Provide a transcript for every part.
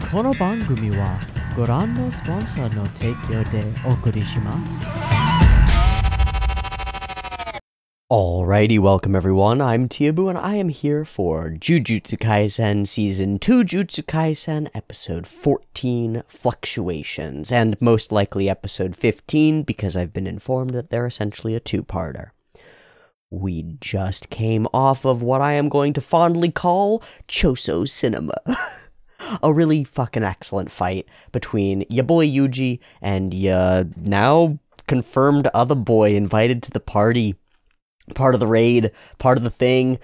この番組はご覧のスポンサーの提供でお送りします。Alrighty, welcome everyone. I'm Teeaboo and I am here for Jujutsu Kaisen Season 2 Jujutsu Kaisen Episode 14, Fluctuations, and most likely Episode 15 because I've been informed that they're essentially a two-parter. We just came off of what I am going to fondly call Choso Cinema. A really fucking excellent fight between ya boy Yuji and ya now confirmed other boy invited to the party. Part of the raid, part of the thing,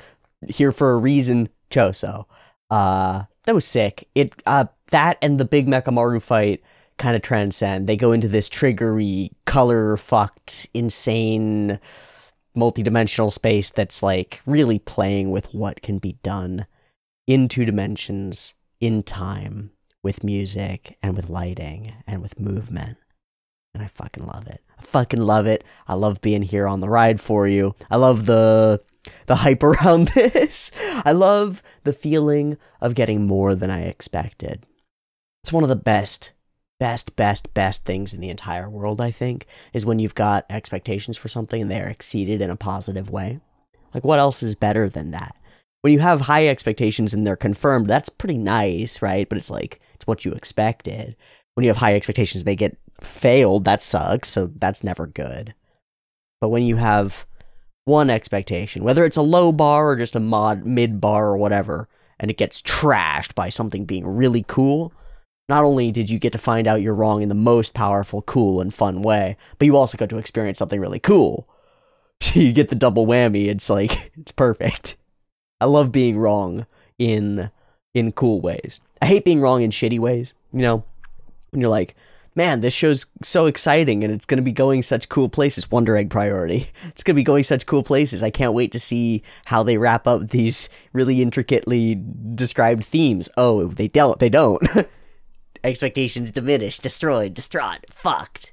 here for a reason, Choso. That was sick. That and the big Mechamaru fight kind of transcend. They go into this triggery, color-fucked, insane, multi-dimensional space that's, like, really playing with what can be done in two dimensions, in time, with music, and with lighting, and with movement. And I fucking love it. I fucking love it. I love being here on the ride for you. I love the hype around this. I love the feeling of getting more than I expected. It's one of the best things in the entire world, I think, is when you've got expectations for something and they're exceeded in a positive way. Like, what else is better than that? When you have high expectations and they're confirmed, that's pretty nice, right? But it's like, it's what you expected. When you have high expectations, they get failed, that sucks, so that's never good. But when you have one expectation, whether it's a low bar or just a mid bar or whatever, and it gets trashed by something being really cool, not only did you get to find out you're wrong in the most powerful, cool, and fun way, but you also got to experience something really cool. So you get the double whammy. It's like, it's perfect. I love being wrong in cool ways. I hate being wrong in shitty ways, you know? When you're like, man, this show's so exciting and it's going to be going such cool places. Wonder Egg priority. It's going to be going such cool places. I can't wait to see how they wrap up these really intricately described themes. Oh, they don't. Expectations diminished, destroyed, distraught, fucked.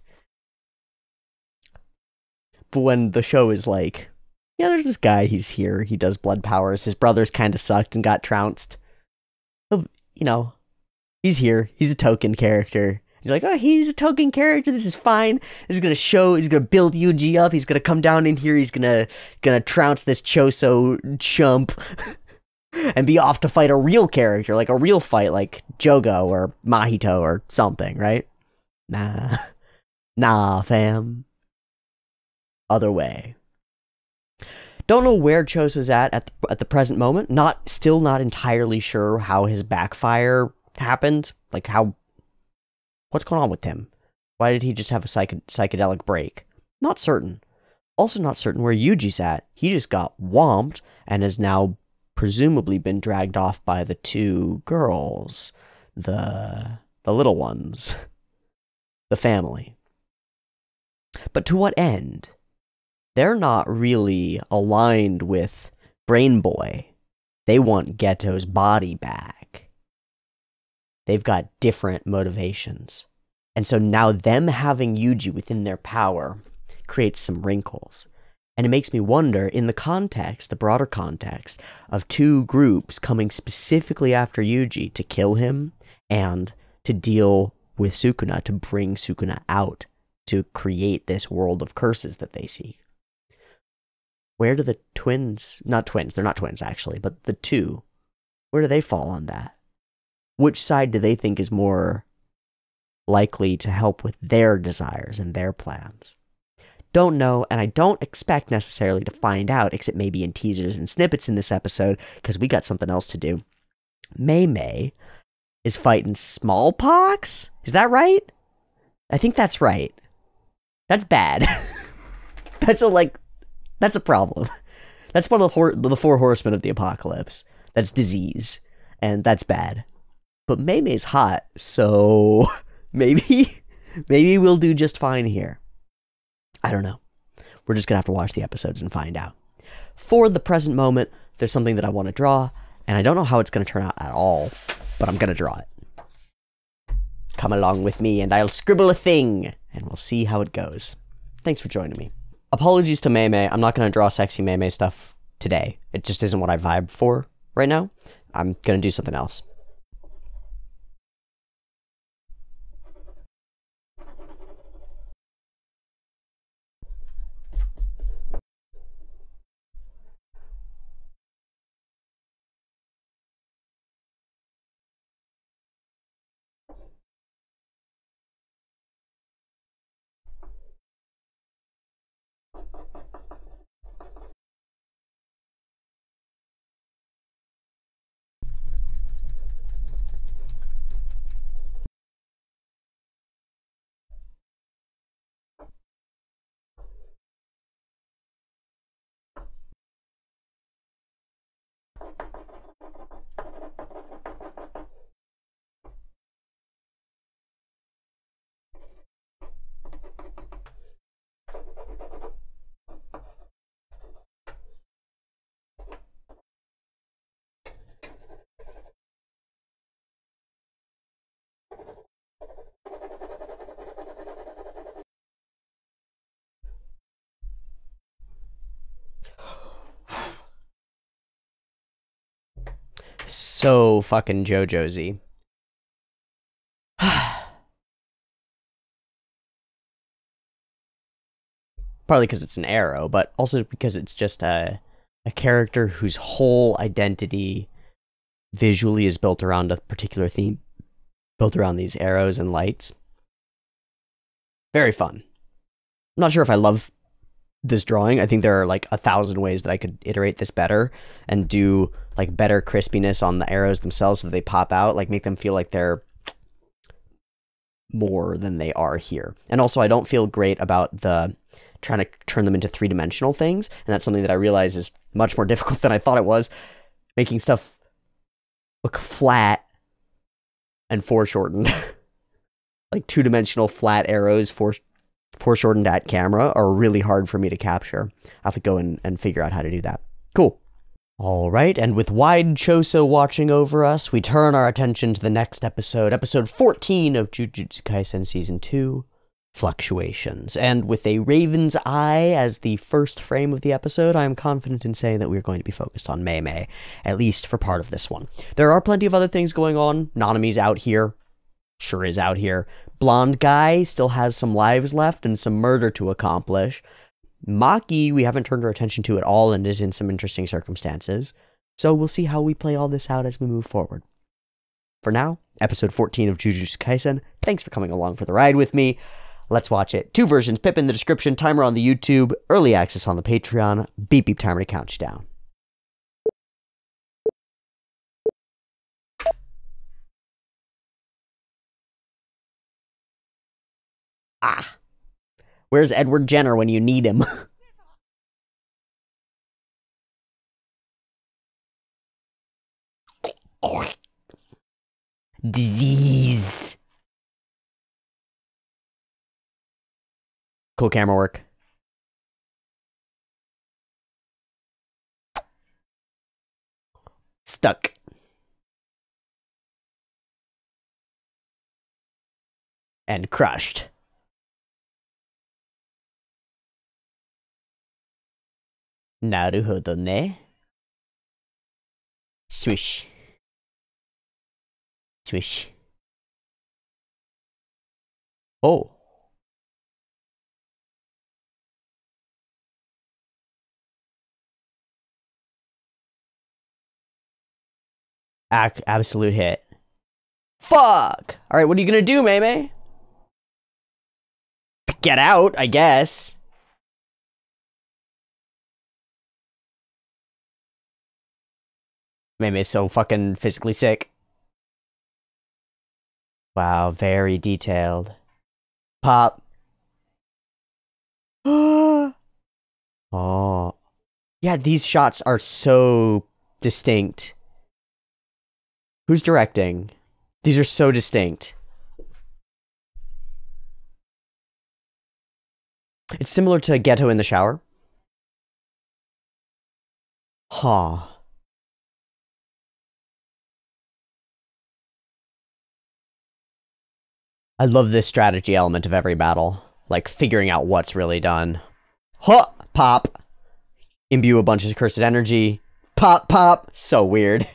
But when the show is like, yeah, there's this guy, he's here, he does blood powers, his brothers kind of sucked and got trounced. You know, he's here, he's a token character. You're like, oh, he's a token character, this is fine. This is he's gonna build Yuji up, he's gonna come down in here, he's gonna trounce this Choso chump, and be off to fight a real character, like a real fight, like Jogo or Mahito or something, right? Nah, fam. Other way. Don't know where Choso's at the present moment. Still not entirely sure how his backfire happened. Like, what's going on with him? Why did he just have a psychedelic break? Not certain. Also not certain where Yuji's at. He just got whomped and has now presumably been dragged off by the two girls. The little ones. The family. But to what end? They're not really aligned with Brain Boy. They want Geto's body back. They've got different motivations. And so now them having Yuji within their power creates some wrinkles. And it makes me wonder, in the broader context, of two groups coming specifically after Yuji to kill him and to deal with Sukuna, to bring Sukuna out, to create this world of curses that they seek. Where do the twins, they're not twins actually, but the two, where do they fall on that? Which side do they think is more likely to help with their desires and their plans? Don't know, and I don't expect necessarily to find out, except maybe in teasers and snippets in this episode, because we got something else to do. Mei is fighting smallpox? Is that right? I think that's right. That's bad. That's a problem. That's one of the four horsemen of the apocalypse. That's disease, and that's bad. But Mei's hot, so maybe we'll do just fine here. I don't know. We're just gonna have to watch the episodes and find out. For the present moment, there's something that I want to draw, and I don't know how it's gonna turn out at all, but I'm gonna draw it. Come along with me, and I'll scribble a thing, and we'll see how it goes. Thanks for joining me. Apologies to Mei. I'm not gonna draw sexy Mei stuff today. It just isn't what I vibe for right now. I'm gonna do something else. So fucking JoJo's-y. Partly because it's an arrow, but also because it's just a character whose whole identity visually is built around a particular theme, built around these arrows and lights. Very fun. I'm not sure if I love this drawing. I think there are like 1,000 ways that I could iterate this better and do like better crispiness on the arrows themselves so that they pop out, like make them feel like they're more than they are here. And also I don't feel great about the trying to turn them into three-dimensional things, and that's something that I realize is much more difficult than I thought it was. Making stuff look flat and foreshortened. Like two-dimensional flat arrows foreshortened at camera are really hard for me to capture. I have to go and figure out how to do that. Cool. All right, and with wide Choso watching over us, we turn our attention to the next episode, episode 14 of Jujutsu Kaisen Season 2, Fluctuations. And with a raven's eye as the first frame of the episode, I am confident in saying that we're going to be focused on Mei Mei, at least for part of this one. There are plenty of other things going on. Nanami's out here. Sure is out here. Blonde guy still has some lives left and some murder to accomplish. Maki, we haven't turned our attention to at all and is in some interesting circumstances. So we'll see how we play all this out as we move forward. For now, episode 14 of Jujutsu Kaisen. Thanks for coming along for the ride with me. Let's watch it. 2 versions, PiP in the description, timer on the YouTube, early access on the Patreon, beep beep timer to count you down. Ah. Where's Edward Jenner when you need him? Disease. Cool camera work. Stuck. And crushed. Naruhodo ne. Swish. Swish. Oh. Absolute hit. Fuck! Alright, what are you gonna do, Mei Mei? Get out, I guess. Mei Mei's so fucking physically sick. Wow, very detailed. Pop. Oh. Yeah, these shots are so distinct. Who's directing? These are so distinct. It's similar to Ghetto in the Shower. Huh. I love this strategy element of every battle. Like, figuring out what's really done. Huh! Pop! Imbue a bunch of cursed energy. Pop, pop! So weird.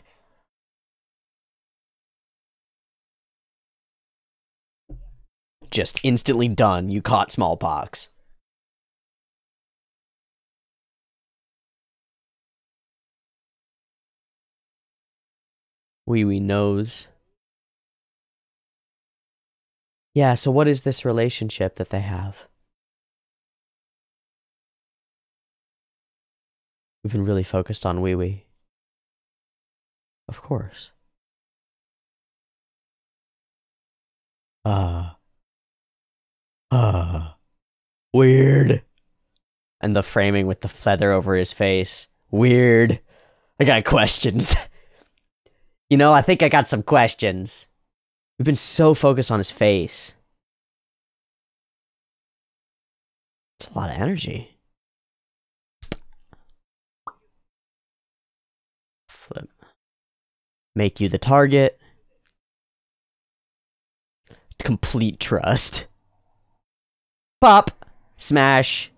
Just instantly done. You caught smallpox. Wee wee knows. Yeah, so what is this relationship that they have? We've been really focused on Wee Wee. Of course. Weird. And the framing with the feather over his face. Weird. I got questions. You know, I think I got some questions. We've been so focused on his face. It's a lot of energy. Flip. Make you the target. Complete trust. Pop. Smash.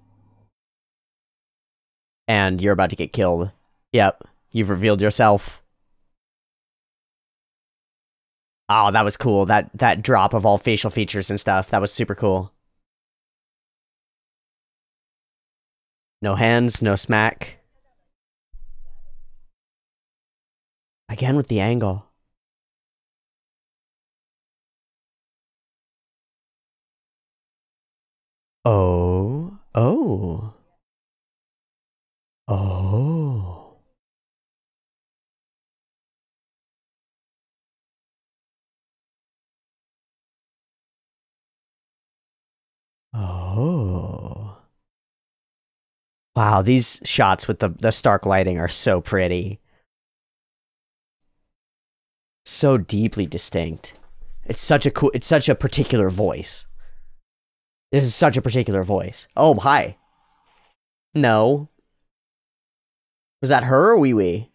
And you're about to get killed. Yep. You've revealed yourself. Oh, that was cool. That drop of all facial features and stuff. That was super cool. No hands, no smack. Again with the angle. Oh. Oh. Oh. Oh. Wow, these shots with the stark lighting are so pretty. So deeply distinct. It's such a particular voice. This is such a particular voice. Oh, hi. No. Was that her or wee wee?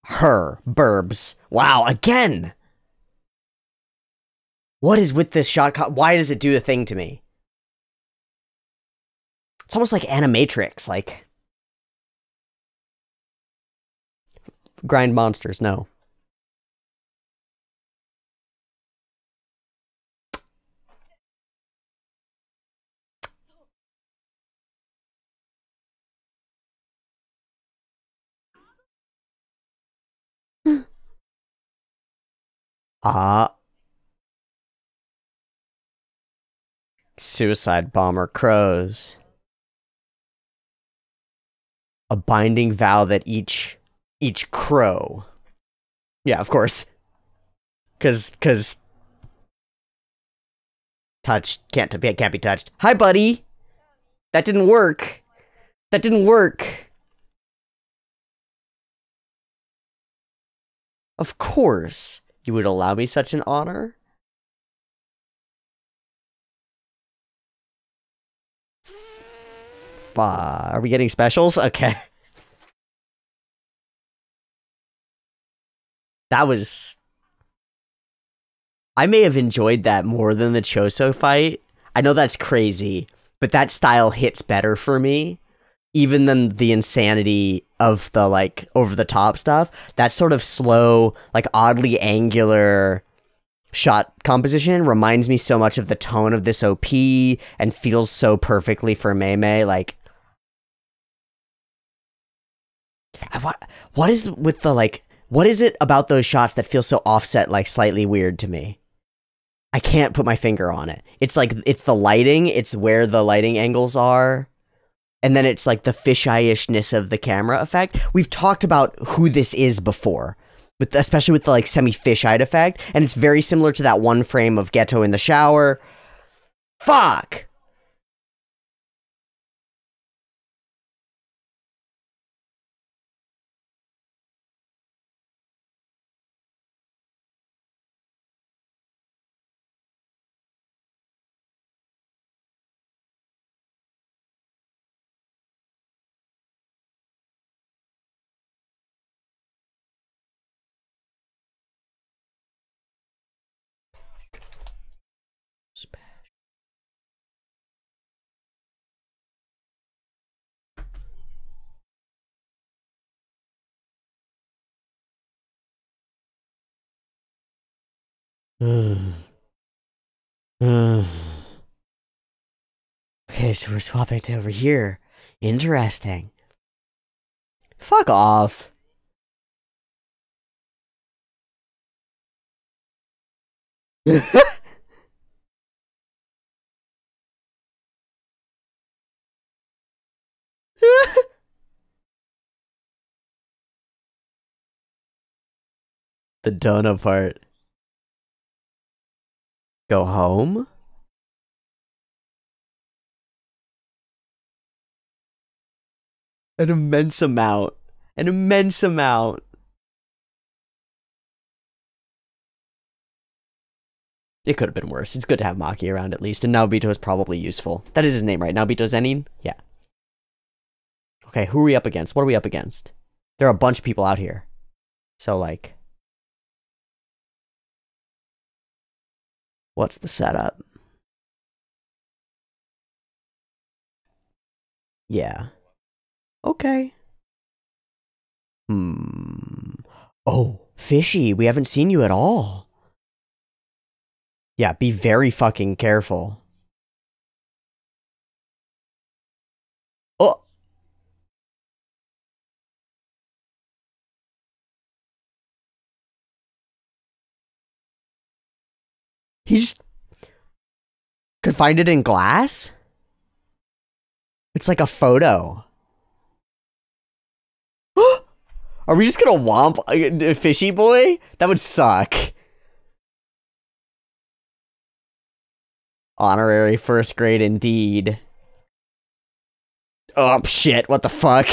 Her. Burbs. Wow, again! What is with this shot? Why does it do a thing to me? It's almost like Animatrix, like... Grind monsters, no. Ah. Suicide bomber crows. A binding vow that each crow. Yeah, of course. Cause touch can't be touched. Hi, buddy. That didn't work. That didn't work. Of course, you would allow me such an honor. Are we getting specials? Okay. That was... I may have enjoyed that more than the Choso fight. I know that's crazy, but that style hits better for me, even than the insanity of the, like, over-the-top stuff. That sort of slow, like, oddly angular shot composition reminds me so much of the tone of this OP and feels so perfectly for Mei. Like, what is with the, like, what is it about those shots that feels so offset, like, slightly weird to me? I can't put my finger on it. It's like, it's the lighting, it's where the lighting angles are, and then it's like the fisheye-ishness of the camera effect. We've talked about who this is before, especially with the like semi-fisheye effect, and it's very similar to that one frame of Ghetto in the shower. Fuck! Okay, so we're swapping to over here. Interesting. Fuck off. The dono part. Go home? An immense amount. An immense amount. It could have been worse. It's good to have Maki around at least, and Naobito is probably useful. That is his name, right? Naobito Zenin? Yeah. Okay, who are we up against? What are we up against? There are a bunch of people out here. So, like... What's the setup? Yeah. Okay. Oh, fishy, we haven't seen you at all. Yeah, be very fucking careful. Oh! He's could find it in glass? It's like a photo. Are we just gonna womp a fishy boy? That would suck. Honorary first grade indeed. Oh, shit, what the fuck?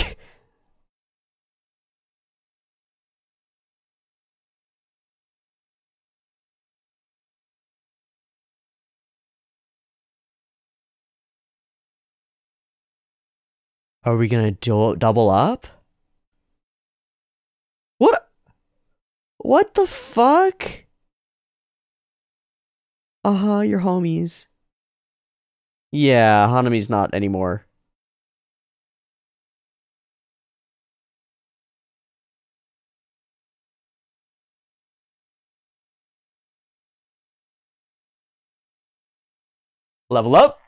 Are we gonna double up? What? What the fuck? Uh-huh, you're homies. Yeah, Hanami's not anymore. Level up.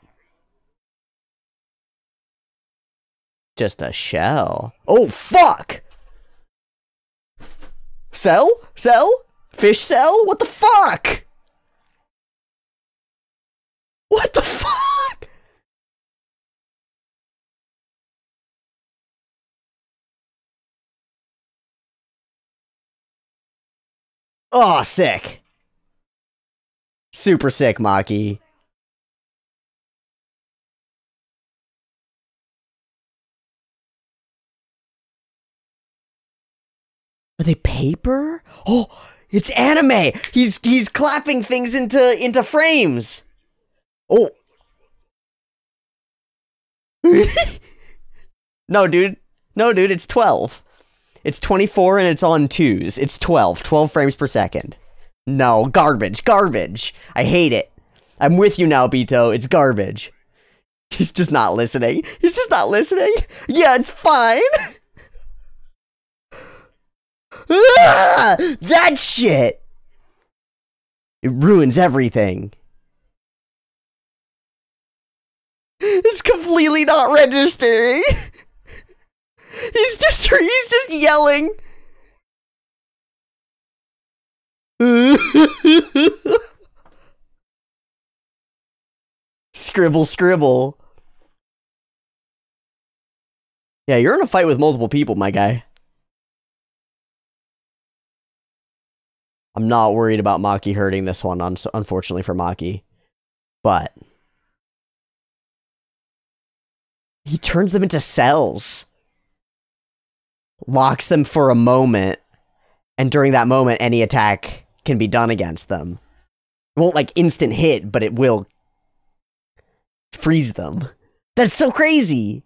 Just a shell. Oh, fuck! Sell? Sell? Fish sell? What the fuck? What the fuck? Oh, sick. Super sick, Maki. Are they paper? Oh, it's anime. He's clapping things into frames. Oh. No, dude. No, dude, it's 12. It's 24 and it's on 2s. It's 12. 12 frames per second. No, garbage. Garbage. I hate it. I'm with you now, Bito. It's garbage. He's just not listening. He's just not listening. Yeah, it's fine. Ah, that shit! It ruins everything. It's completely not registering. He's just yelling. Scribble, scribble. Yeah, you're in a fight with multiple people, my guy. I'm not worried about Maki hurting this one, unfortunately for Maki. But he turns them into cells. Locks them for a moment. And during that moment, any attack can be done against them. It won't, like, instant hit, but it will freeze them. That's so crazy!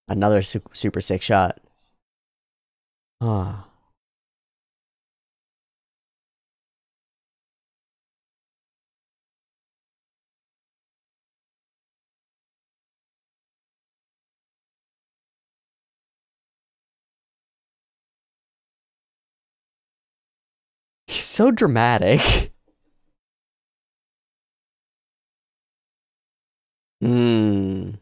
Another super sick shot. Ah. He's so dramatic. Mm-hmm.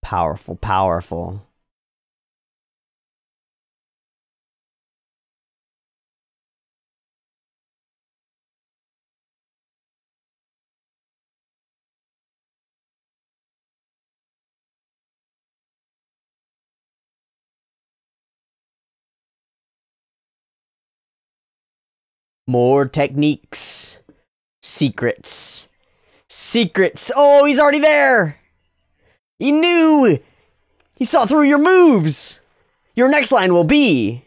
Powerful, powerful. More techniques. Secrets. Secrets. Oh, he's already there. He knew. He saw through your moves. Your next line will be.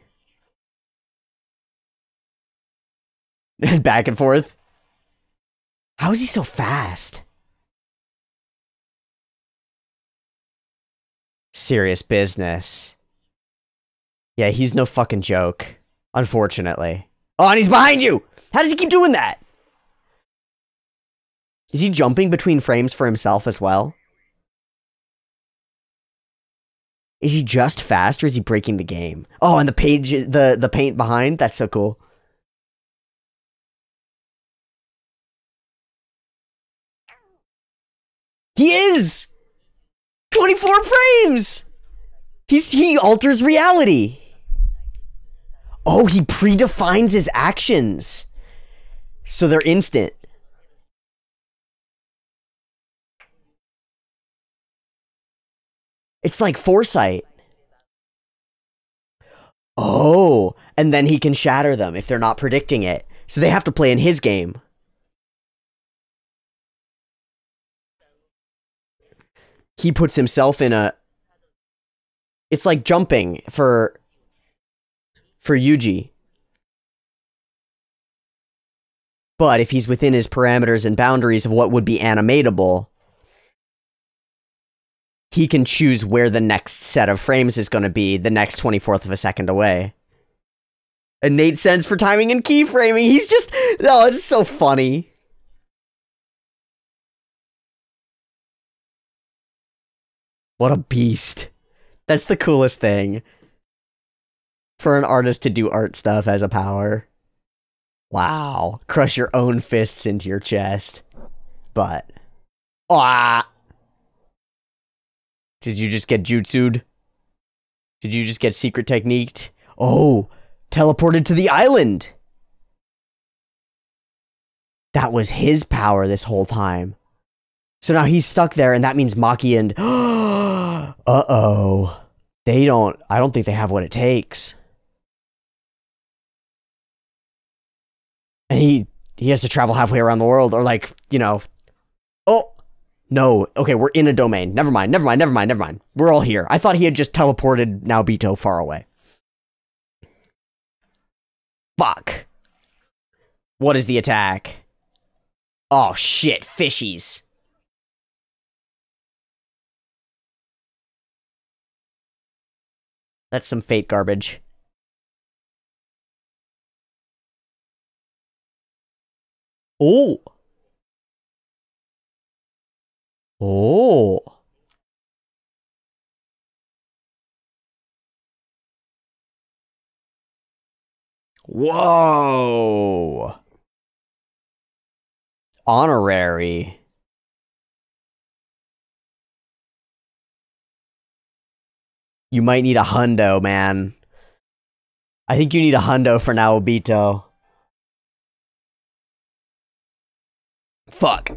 Back and forth. How is he so fast? Serious business. Yeah, he's no fucking joke. Unfortunately. Oh, and he's behind you! How does he keep doing that? Is he jumping between frames for himself as well? Is he just fast, or is he breaking the game? Oh, and the page, the paint behind? That's so cool. He is! 24 frames! He alters reality. Oh, he predefines his actions. So they're instant. It's like foresight. Oh, and then he can shatter them if they're not predicting it. So they have to play in his game. He puts himself in a... It's like jumping for Yuji. But if he's within his parameters and boundaries of what would be animatable, he can choose where the next set of frames is going to be the next 24th of a second away. Innate sense for timing and keyframing. He's just... Oh, it's so funny. What a beast. That's the coolest thing. For an artist to do art stuff as a power. Wow. Crush your own fists into your chest. But... Ah! Did you just get jutsu'd? Did you just get secret techniqued? Oh! Teleported to the island! That was his power this whole time. So now he's stuck there, and that means Maki and... Uh-oh. They don't... I don't think they have what it takes. And he has to travel halfway around the world, or like, you know... Oh! No. Okay, we're in a domain. Never mind, never mind, never mind, never mind. We're all here. I thought he had just teleported Naobito far away. Fuck. What is the attack? Oh, shit. Fishies. That's some fate garbage. Oh. Oh. Whoa. Honorary. You might need a hundo, man. I think you need a hundo for Naobito. Fuck.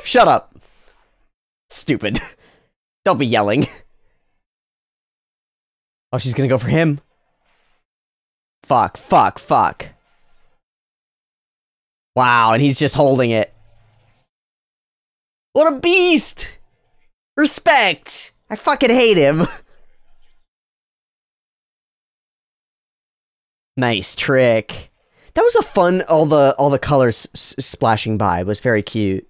Shut up. Stupid. Don't be yelling. Oh, she's gonna go for him. Fuck, fuck, fuck. Wow, and he's just holding it. What a beast! Respect! I fucking hate him. Nice trick. That was a fun, all the colors splashing by. It was very cute.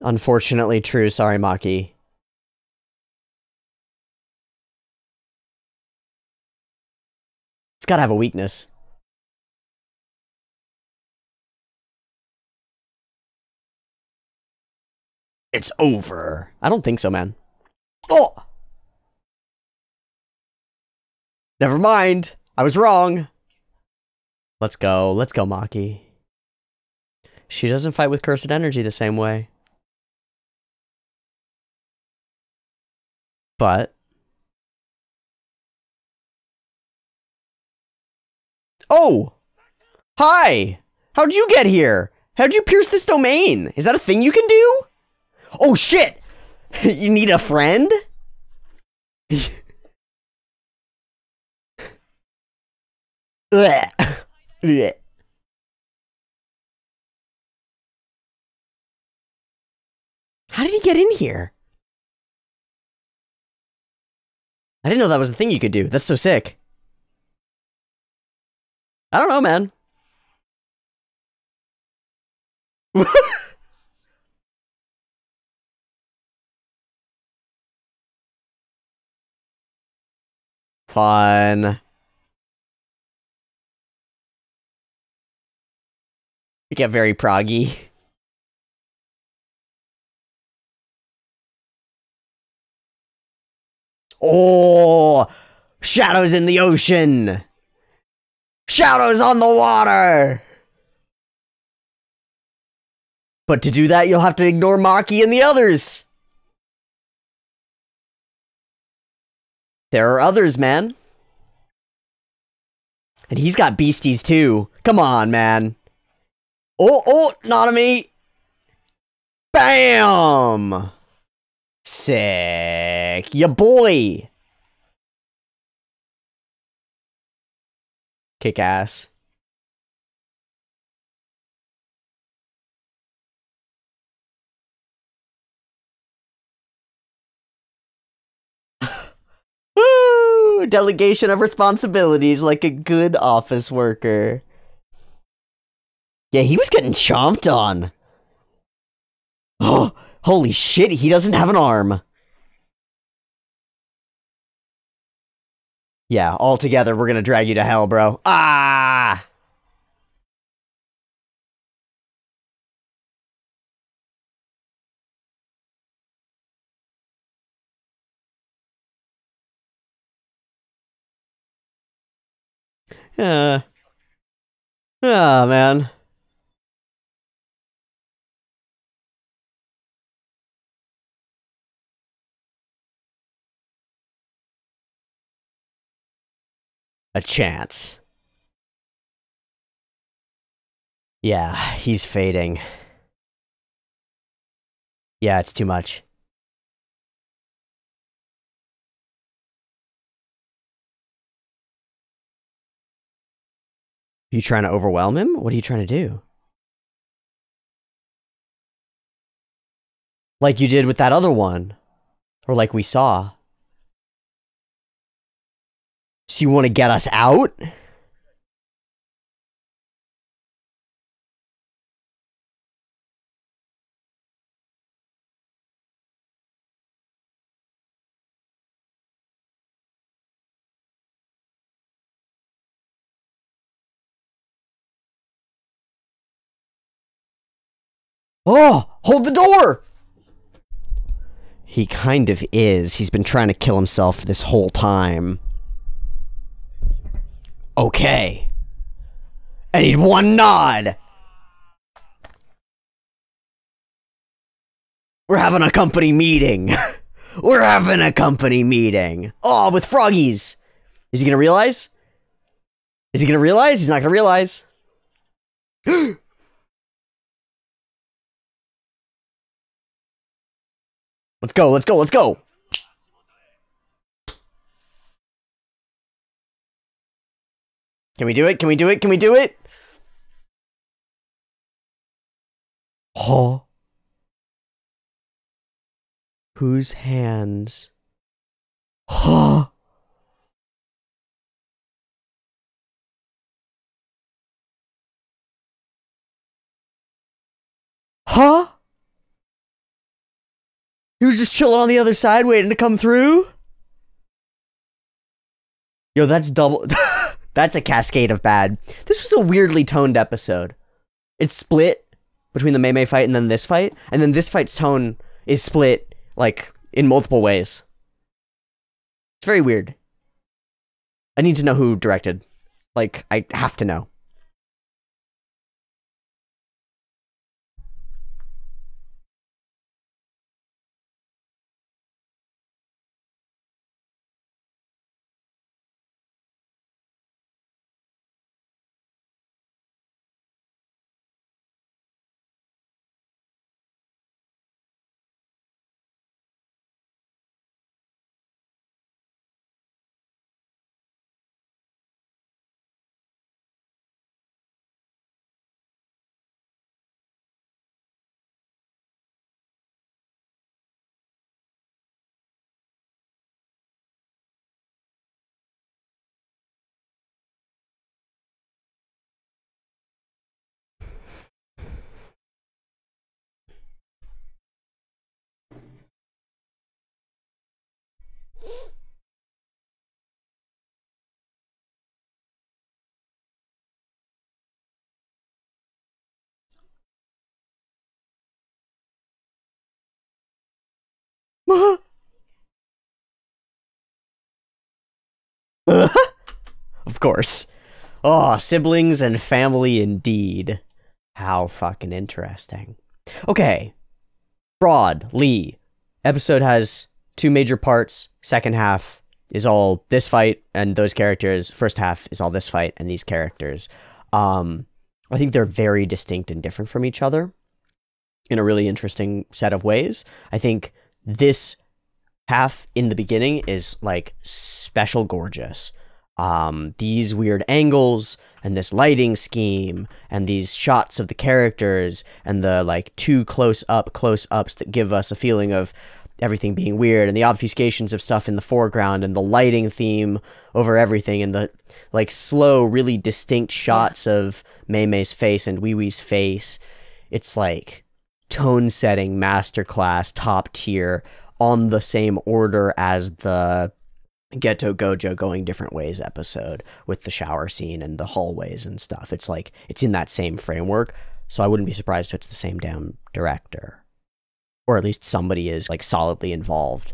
Unfortunately true, sorry Maki. It's gotta have a weakness. It's over. I don't think so, man. Oh! Never mind. I was wrong. Let's go, Maki. She doesn't fight with cursed energy the same way. But... Oh! Hi! How'd you get here? How'd you pierce this domain? Is that a thing you can do? Oh shit! You need a friend? How did he get in here? I didn't know that was a thing you could do. That's so sick. I don't know, man. Fun. You get very proggy. Oh, shadows in the ocean. Shadows on the water. But to do that, you'll have to ignore Maki and the others. There are others, man. And he's got beasties too. Come on, man. Oh, Nanami. Bam! Sick. Ya boy. Kick ass. Woo! Delegation of responsibilities like a good office worker. Yeah, he was getting chomped on. Oh, holy shit, he doesn't have an arm. Yeah, all together, we're gonna drag you to hell, bro. Ah! Oh, man. A chance. Yeah, he's fading. Yeah, it's too much. You trying to overwhelm him? What are you trying to do? Like you did with that other one. Or like we saw. So you want to get us out? Oh, hold the door! He kind of is. He's been trying to kill himself this whole time. Okay. I need one nod. We're having a company meeting. We're having a company meeting. Oh, with froggies. Is he gonna realize? Is he gonna realize? He's not gonna realize. Let's go, let's go, let's go. Can we do it? Can we do it? Can we do it? Oh. Whose hands? Huh? Huh? He was just chilling on the other side waiting to come through? Yo, that's double... That's a cascade of bad. This was a weirdly toned episode. It's split between the Mei fight and then this fight, and then this fight's tone is split, like, in multiple ways. It's very weird. I need to know who directed. Like, I have to know. Of course. Oh, siblings and family indeed. How fucking interesting. Okay. Broadly, episode has two major parts. Second half is all this fight and those characters. First half is all this fight and these characters. I think they're very distinct and different from each other in a really interesting set of ways. I think this half in the beginning is like special gorgeous. These weird angles and this lighting scheme and these shots of the characters and the like two close-ups that give us a feeling of everything being weird, and the obfuscations of stuff in the foreground and the lighting theme over everything, and the like slow, really distinct shots of Mei Mei's face and Wee Wee's face. It's like tone setting masterclass, top tier, on the same order as the Geto Gojo Going Different Ways episode with the shower scene and the hallways and stuff. It's like, it's in that same framework, so I wouldn't be surprised if it's the same damn director. Or at least somebody is like solidly involved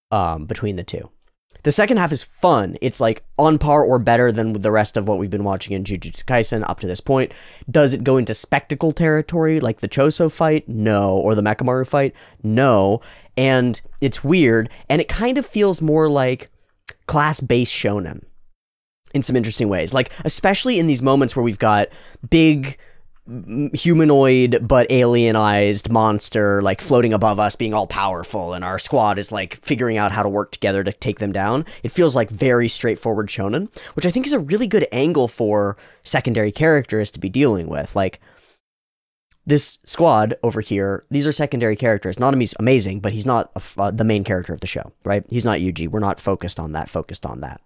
between the two. The second half is fun. It's like on par or better than the rest of what we've been watching in Jujutsu Kaisen up to this point. Does it go into spectacle territory like the Choso fight? No. Or the Mekamaru fight? No. And it's weird, and it kind of feels more like class-based shonen in some interesting ways. Like, especially in these moments where we've got big humanoid but alienized monster like floating above us, being all powerful, and our squad is like figuring out how to work together to take them down. It feels like very straightforward shonen, which I think is a really good angle for secondary characters to be dealing with. Like, this squad over here, these are secondary characters. Nanami's amazing, but he's not the main character of the show, right? He's not Yuji. We're not focused on that.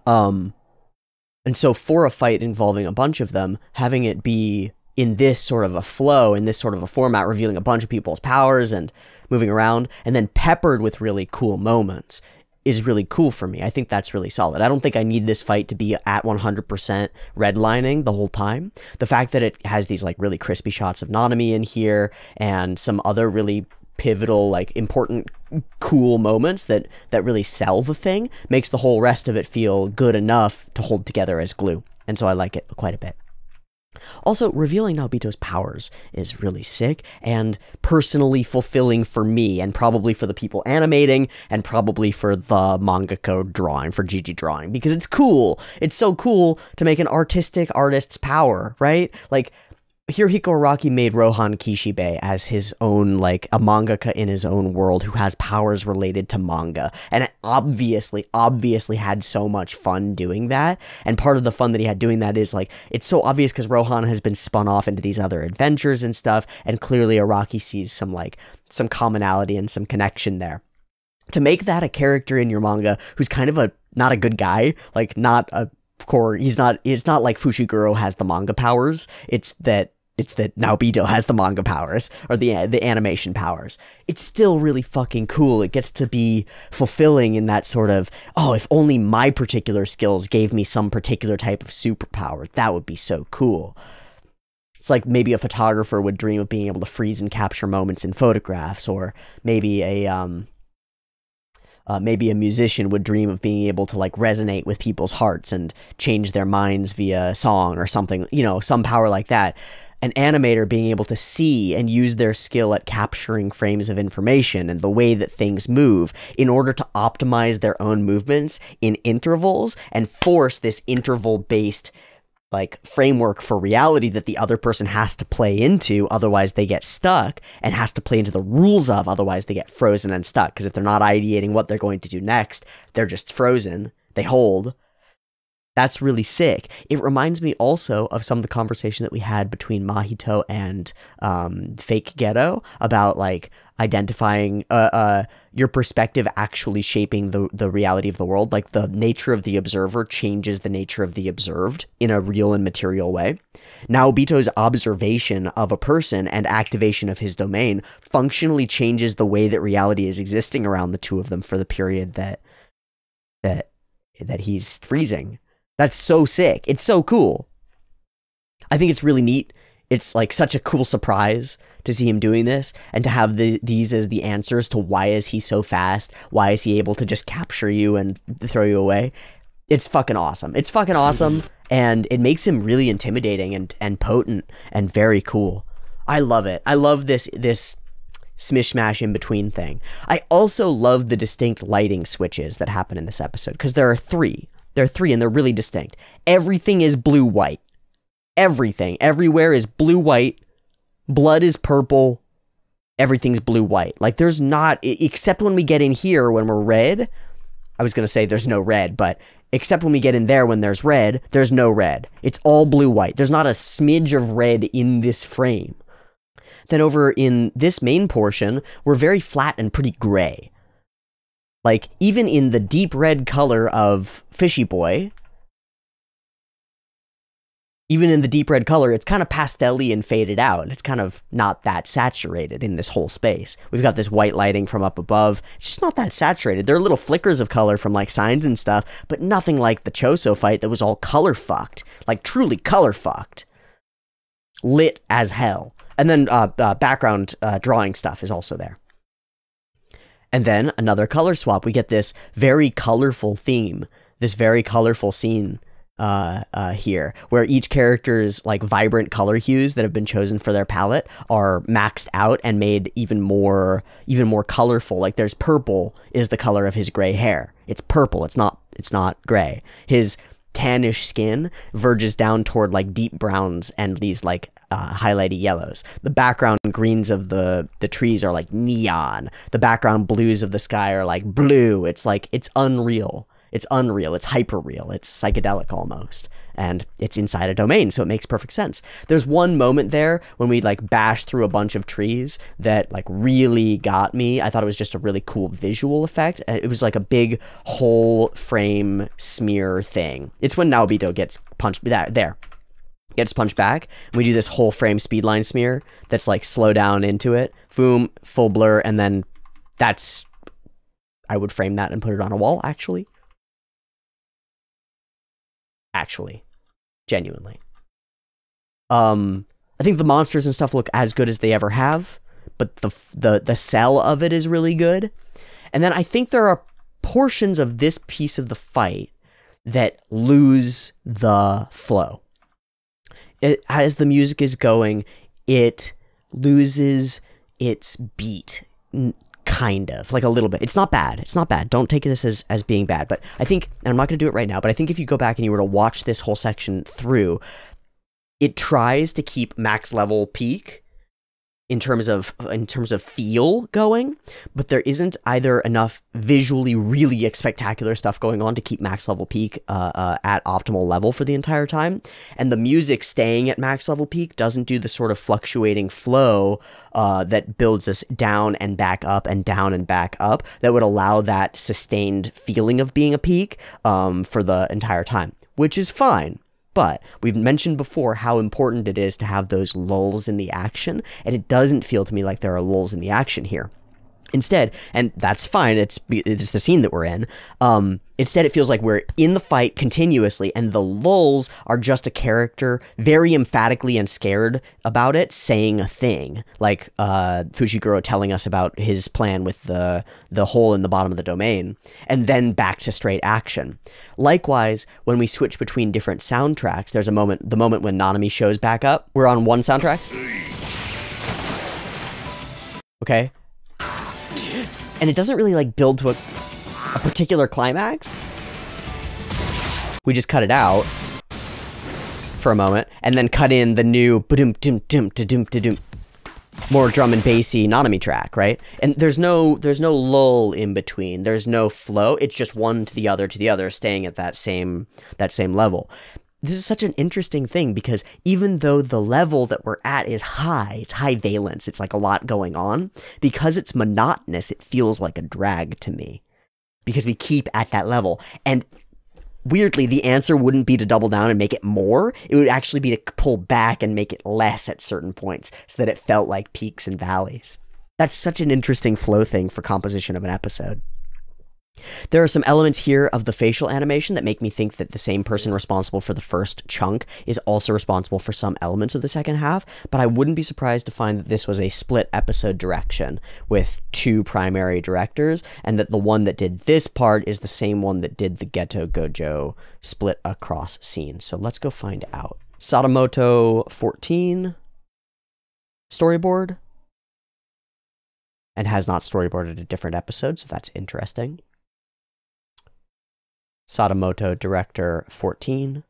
And so for a fight involving a bunch of them, having it be in this sort of a flow, in this sort of a format, revealing a bunch of people's powers and moving around, and then peppered with really cool moments, is really cool for me. I think that's really solid. I don't think I need this fight to be at 100% redlining the whole time. The fact that it has these like really crispy shots of Nanami in here and some other really pivotal, like important, cool moments that really sell the thing makes the whole rest of it feel good enough to hold together as glue. And so I like it quite a bit. Also, revealing Naobito's powers is really sick and personally fulfilling for me, and probably for the people animating, and probably for the mangaka drawing, for Gigi drawing, because it's cool. It's so cool to make an artistic artist's power, right? Like, Hirohiko Araki made Rohan Kishibe as his own, like, a mangaka in his own world who has powers related to manga. And it obviously had so much fun doing that. And part of the fun that he had doing that is, like, it's so obvious because Rohan has been spun off into these other adventures and stuff. And clearly Araki sees some commonality and some connection there. To make that a character in your manga who's kind of not a good guy, like, not a core, it's not like Fushiguro has the manga powers. It's that Naobito has the manga powers, or the animation powers. It's still really fucking cool. It gets to be fulfilling in that sort of, oh, if only my particular skills gave me some particular type of superpower, that would be so cool. It's like maybe a photographer would dream of being able to freeze and capture moments in photographs, or maybe a musician would dream of being able to, like, resonate with people's hearts and change their minds via song or something, some power like that. An animator being able to see and use their skill at capturing frames of information and the way that things move in order to optimize their own movements in intervals and force this interval-based, like, framework for reality that the other person has to play into, otherwise they get stuck, and has to play into the rules of, otherwise they get frozen and stuck, because if they're not ideating what they're going to do next, they're just frozen, they hold. That's really sick. It reminds me also of some of the conversation that we had between Mahito and Fake Ghetto about, like, identifying your perspective actually shaping the reality of the world. Like, the nature of the observer changes the nature of the observed in a real and material way. Naobito's observation of a person and activation of his domain functionally changes the way that reality is existing around the two of them for the period that he's freezing. That's so sick. It's so cool. I think it's really neat. it's like such a cool surprise to see him doing this, and to have these as the answers to why is he so fast, why is he able to just capture you and throw you away. It's fucking awesome. It's fucking awesome, and it makes him really intimidating and potent and very cool. I love it. I love this smish-mash in-between thing. I also love the distinct lighting switches that happen in this episode, because there are three. There are three, and they're really distinct. Everything is blue-white. Everything. Everywhere is blue-white. Blood is purple. Everything's blue-white. Like, there's not... Except when we get in here, when we're red... I was going to say there's no red, but... Except when we get in there when there's red, there's no red. It's all blue-white. There's not a smidge of red in this frame. Then over in this main portion, we're very flat and pretty gray. Like, even in the deep red color of Fishy Boy, even in the deep red color, it's kind of pastel-y and faded out. It's kind of not that saturated in this whole space. We've got this white lighting from up above. It's just not that saturated. There are little flickers of color from, like, signs and stuff, but nothing like the Choso fight that was all color-fucked. Like, truly color-fucked. Lit as hell. And then background drawing stuff is also there. And then another color swap. We get this very colorful theme, this very colorful scene here, where each character's like vibrant color hues that have been chosen for their palette are maxed out and made even more colorful. Like, there's purple is the color of his gray hair. It's purple. It's not gray. His tannish skin verges down toward like deep browns and these like highlighty yellows. The background greens of the trees are like neon. The background blues of the sky are like blue. It's like, it's unreal. It's unreal. It's hyper real. It's psychedelic almost. And it's inside a domain, so it makes perfect sense. There's one moment there when we like bash through a bunch of trees that like really got me. I thought it was just a really cool visual effect. It was like a big whole frame smear thing. It's when Naobito gets punched gets punched back, and we do this whole frame speedline smear that's like slow down into it, boom, full blur, and then that's, I would frame that and put it on a wall, actually, genuinely. I think the monsters and stuff look as good as they ever have, but the sell of it is really good. And then I think there are portions of this piece of the fight that lose the flow. As the music is going, it loses its beat, kind of, like a little bit. It's not bad. It's not bad. Don't take this as being bad. But I think, and I'm not going to do it right now, but I think if you go back and you were to watch this whole section through, it tries to keep max level peak in terms of feel going, but there isn't either enough visually really spectacular stuff going on to keep max level peak at optimal level for the entire time, and the music staying at max level peak doesn't do the sort of fluctuating flow that builds us down and back up and down and back up that would allow that sustained feeling of being a peak for the entire time, which is fine. But we've mentioned before how important it is to have those lulls in the action, and it doesn't feel to me like there are lulls in the action here. Instead, and that's fine, it's the scene that we're in, instead it feels like we're in the fight continuously, and the lulls are just a character very emphatically and scared about it saying a thing, like Fushiguro telling us about his plan with the hole in the bottom of the domain, and then back to straight action. Likewise, when we switch between different soundtracks, there's the moment when Nanami shows back up. We're on one soundtrack. Okay. And it doesn't really like build to a particular climax. We just cut it out for a moment and then cut in the new more drum and bassy Nanami track, right? And there's no lull in between. There's no flow. It's just one to the other, staying at that same level. This is such an interesting thing because even though the level that we're at is high, it's high valence, it's like a lot going on, because it's monotonous, it feels like a drag to me. Because we keep at that level. And weirdly, the answer wouldn't be to double down and make it more. It would actually be to pull back and make it less at certain points so that it felt like peaks and valleys. That's such an interesting flow thing for composition of an episode. There are some elements here of the facial animation that make me think that the same person responsible for the first chunk is also responsible for some elements of the second half, but I wouldn't be surprised to find that this was a split episode direction with 2 primary directors, and that the one that did this part is the same one that did the Geto Gojo split across scene. So let's go find out. Sadamoto 14 storyboard, and has not storyboarded a different episode, so that's interesting. Sadamoto director 14,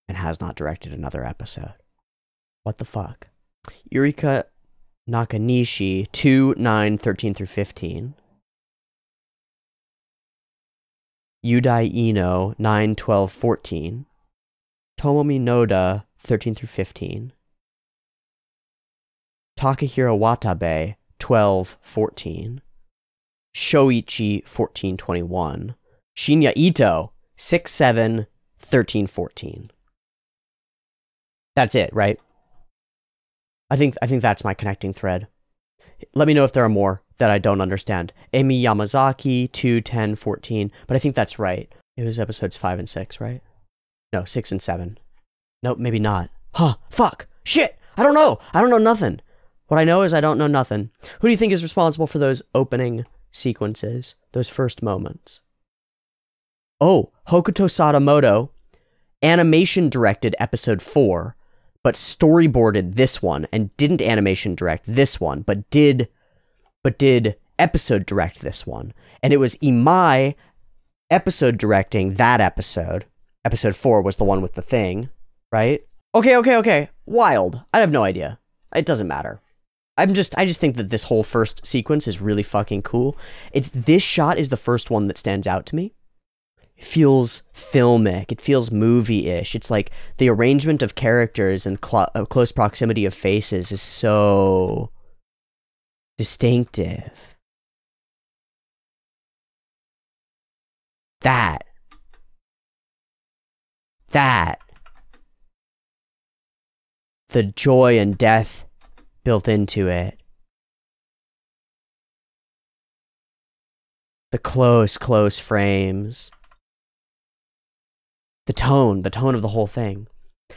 and has not directed another episode. What the fuck? Yurika Nakanishi 2, 9, 13 through 15. Yudai Ino 9, 12, 14. Tomomi Noda 13 through 15. Takahiro Watabe 12, 14. Shoichi 14, 21. Shinya Ito 6, 7, 13, 14. That's it, right? I think that's my connecting thread. Let me know if there are more that I don't understand. Emi Yamazaki 2, 10, 14. But I think that's right. It was episodes 5 and 6, right? No, 6 and 7. Nope, maybe not. Huh, fuck, shit, I don't know. I don't know nothing. What I know is I don't know nothing. Who do you think is responsible for those opening sequences, those first moments? Oh, Hokuto Sadamoto animation directed episode 4, but storyboarded this one, and didn't animation direct this one, but did episode direct this one. And it was Imai episode directing that episode. Episode 4 was the one with the thing, right? Okay. Wild. I have no idea. It doesn't matter. I just think that this whole first sequence is really fucking cool. This shot is the first one that stands out to me. It feels filmic. It feels movie-ish. It's like the arrangement of characters and close proximity of faces is so distinctive. That. The joy and death built into it. The close frames. The tone of the whole thing.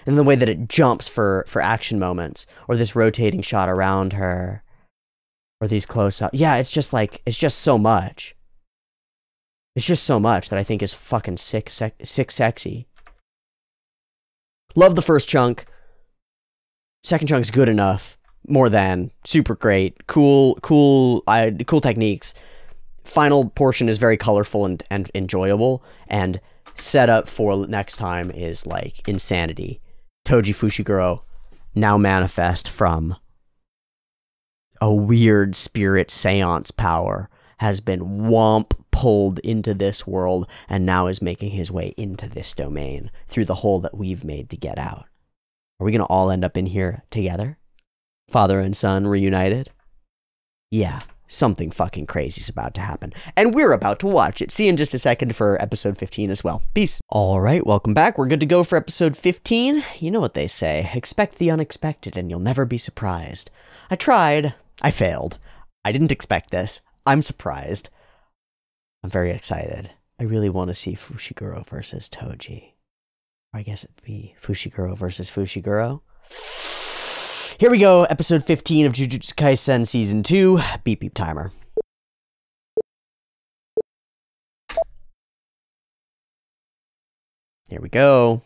And the way that it jumps for action moments, or this rotating shot around her, or these close-up. Yeah, it's just so much. It's just so much that I think is fucking sick sexy. Love the first chunk. Second chunk's good enough. More than. Super great. Cool techniques. Final portion is very colorful and enjoyable, and setup for next time is like insanity. Toji Fushiguro, now manifest from a weird spirit seance power, has been pulled into this world, and now is making his way into this domain through the hole that we've made to get out. Are we gonna all end up in here together? Father and son reunited? Yeah. Something fucking crazy is about to happen, and we're about to watch it. See you in just a second for episode 15 as well. Peace. All right, welcome back. We're good to go for episode 15. You know what they say, expect the unexpected and you'll never be surprised. I tried. I failed. I didn't expect this. I'm surprised. I'm very excited. I really want to see Fushiguro versus Toji. Or I guess it'd be Fushiguro versus Fushiguro. Here we go, episode 15 of Jujutsu Kaisen Season 2, beep timer. Here we go.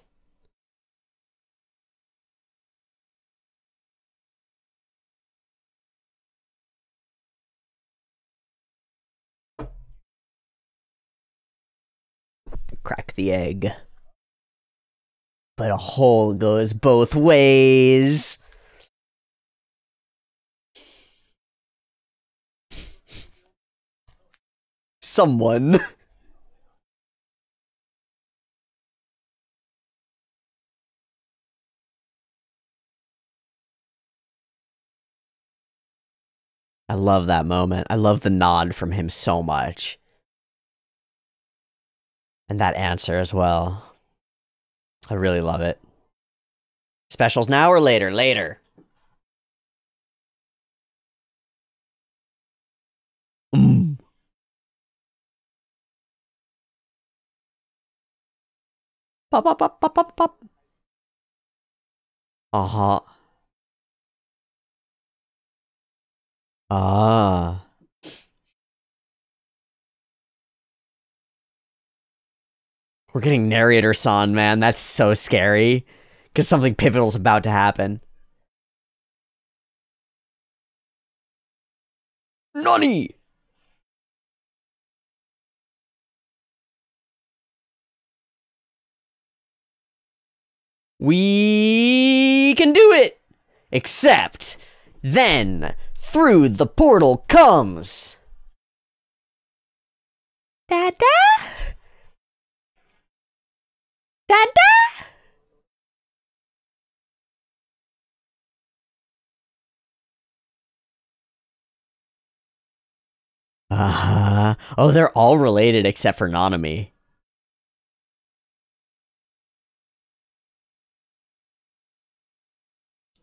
Crack the egg. But a hole goes both ways. Someone. I love that moment. I love the nod from him so much. And that answer as well. I really love it. Specials now or later? Later. Pop, pop, pop, pop, pop, pop. Uh-huh. Ah. We're getting narrator-san, man. That's so scary. Because something pivotal's about to happen. Nani? We can do it! Except, then, through the portal comes... Dada? Dada? Uh-huh. Oh, they're all related except for Nanami.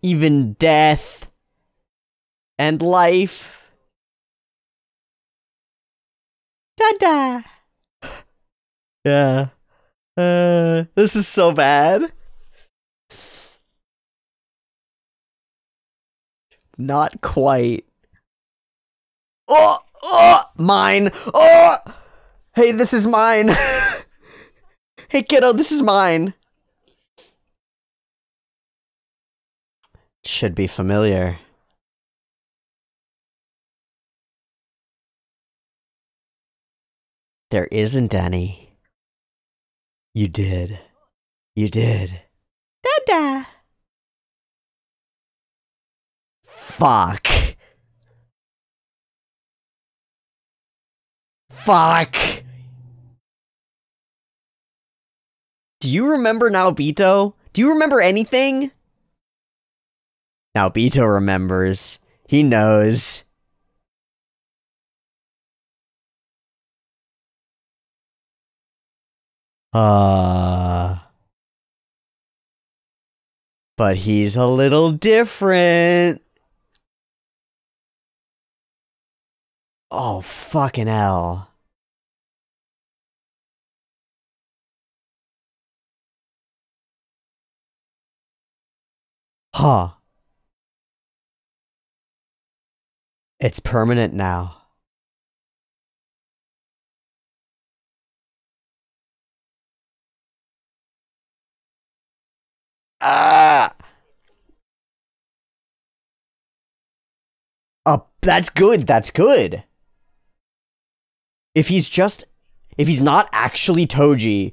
Even death and life. Dada. Yeah. This is so bad. Not quite. Oh, mine. Oh, hey, this is mine. Hey, kiddo, this is mine. Should be familiar. There isn't any. You did. You did. Dada. Fuck. Fuck. Do you remember Naobito? Do you remember anything? Naobito remembers. He knows. But he's a little different. Oh, fucking hell. Huh. It's permanent now. Ah! That's good, that's good. If he's not actually Toji,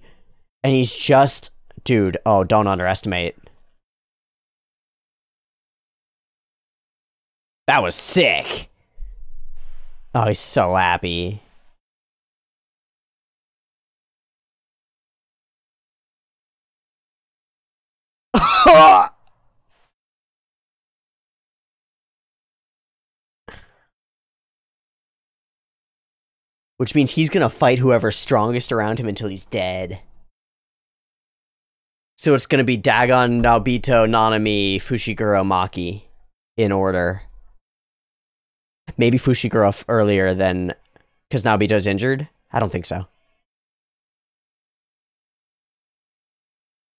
and he's just... Dude, oh, don't underestimate. That was sick. Oh, he's so happy. Which means he's gonna fight whoever's strongest around him until he's dead. So it's gonna be Dagon, Naobito, Nanami, Fushiguro, Maki. In order. Maybe Fushiguro earlier than... Because Naobito's injured? I don't think so.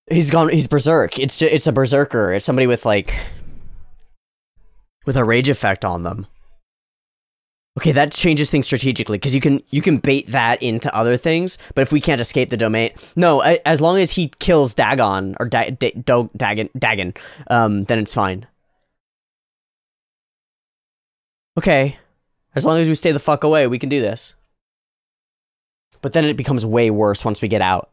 He's berserk. It's a berserker. It's somebody with, like... with a rage effect on them. Okay, that changes things strategically, because you can bait that into other things, but if we can't escape the domain... No, as long as he kills Dagon, or Dagon, then it's fine. Okay, as long as we stay the fuck away, we can do this. But then it becomes way worse once we get out.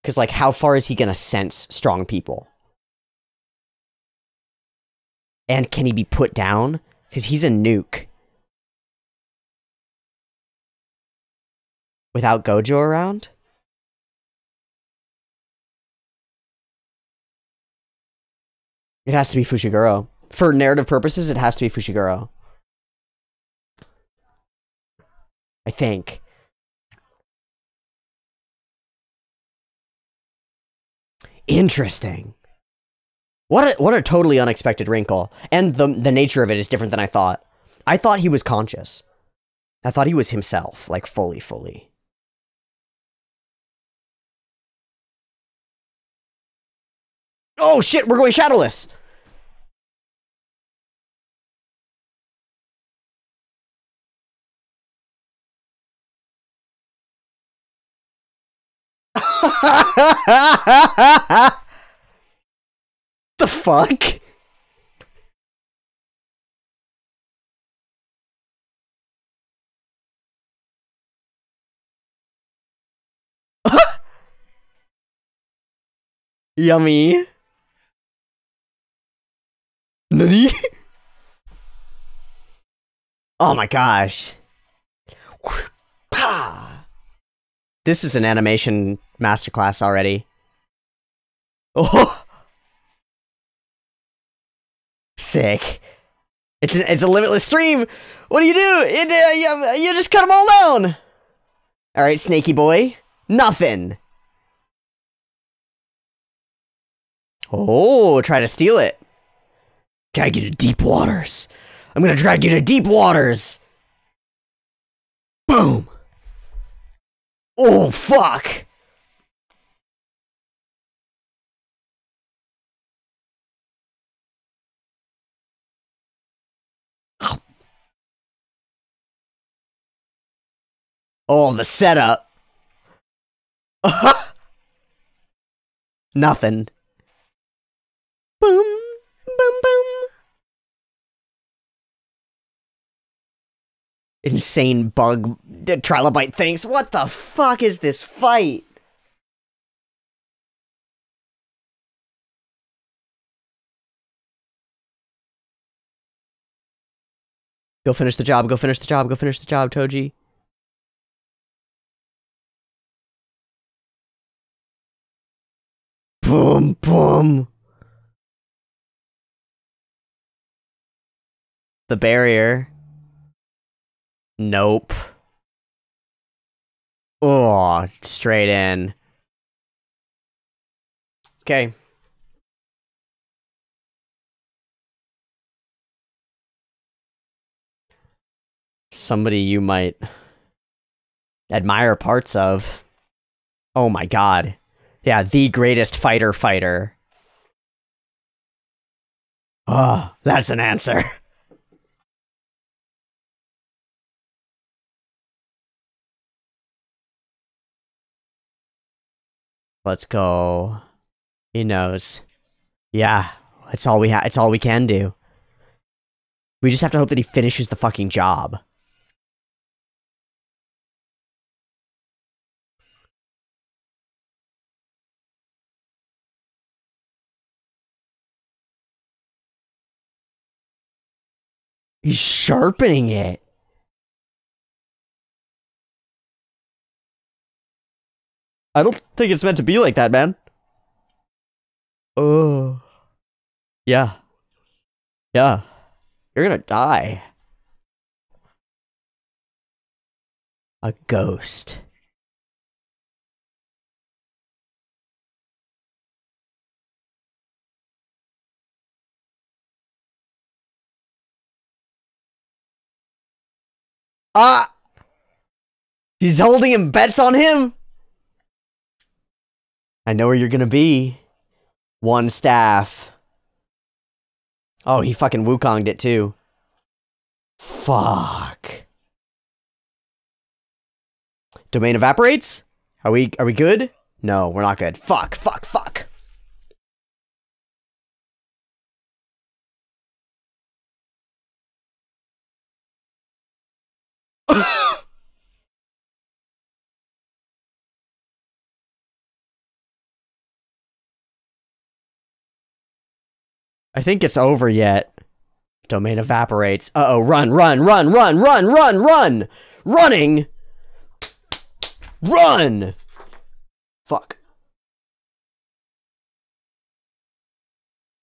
Because, like, how far is he gonna sense strong people? And can he be put down? Because he's a nuke. Without Gojo around? It has to be Fushiguro. For narrative purposes, it has to be Fushiguro. I think. Interesting. What a totally unexpected wrinkle. And the nature of it is different than I thought. I thought he was conscious. I thought he was himself, like fully. Oh shit, we're going shadowless. The fuck? Yummy. Nani? Oh my gosh. This is an animation masterclass already. Oh, sick. It's a limitless stream. What do? You just cut them all down. All right, Snaky boy. Nothing. Oh, try to steal it. Drag you to deep waters. I'm gonna drag you to deep waters. Boom. Oh, fuck. Oh, the setup. Nothing. Boom, boom, boom. Insane bug trilobite things. What the fuck is this fight? Go finish the job, go finish the job, go finish the job, Toji. Boom, boom. The barrier. Nope. Oh, straight in. Okay. Somebody you might admire parts of. Oh my god. Yeah, the greatest fighter. Oh, that's an answer. Let's go. He knows. Yeah, it's all we it's all we can do. We just have to hope that he finishes the fucking job. He's sharpening it. I don't think it's meant to be like that, man. Oh. Yeah. Yeah. You're gonna die. A ghost. Ah! He's holding him, bets on him! I know where you're gonna be. One staff. Oh, he fucking Wukonged it too. Fuck. Domain evaporates? Are we good? No, we're not good. Fuck. I think it's over yet. Domain evaporates. Uh-oh, run! Running! Run! Fuck.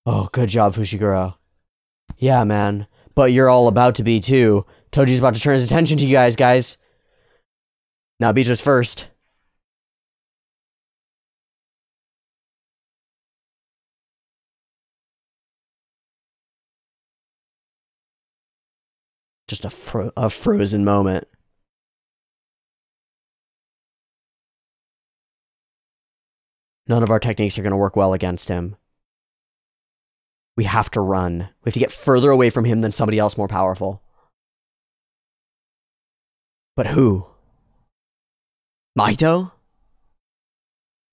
Oh, good job, Fushiguro. Yeah, man. But you're all about to be, too. Toji's about to turn his attention to you guys. Now Beatrice first. Just a frozen moment. None of our techniques are going to work well against him. We have to run. We have to get further away from him than somebody else more powerful. But who? Mahito?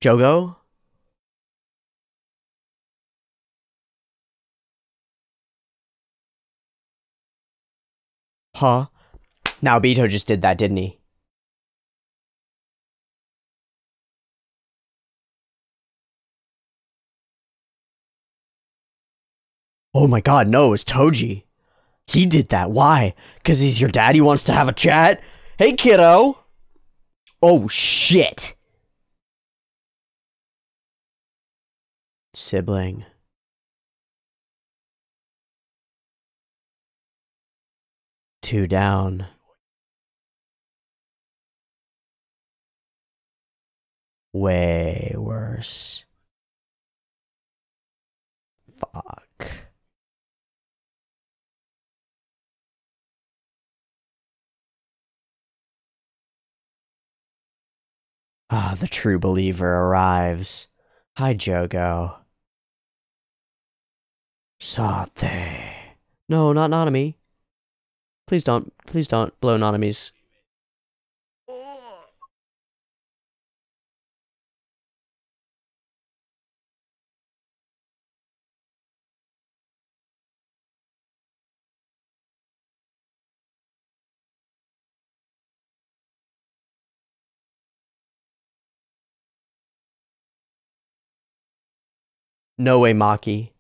Jogo? Huh? Now Bito just did that, didn't he? Oh my god, no, it's Toji. He did that. Why? Because he's your dad? He wants to have a chat? Hey, kiddo! Oh, shit. Sibling. Two down. Way worse. Fuck. Ah, the true believer arrives. Hi, Jogo. Sate. No, not Nanami. Please don't blow Nanami's. No way, Maki.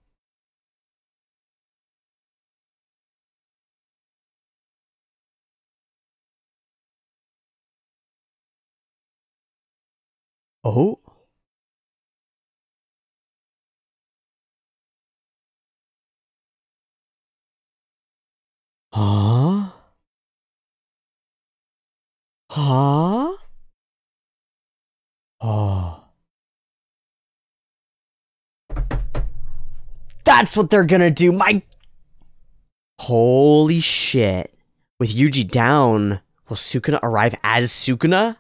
Oh? Huh? Huh? Oh. That's what they're gonna do. My... Holy shit. With Yuji down, will Sukuna arrive as Sukuna?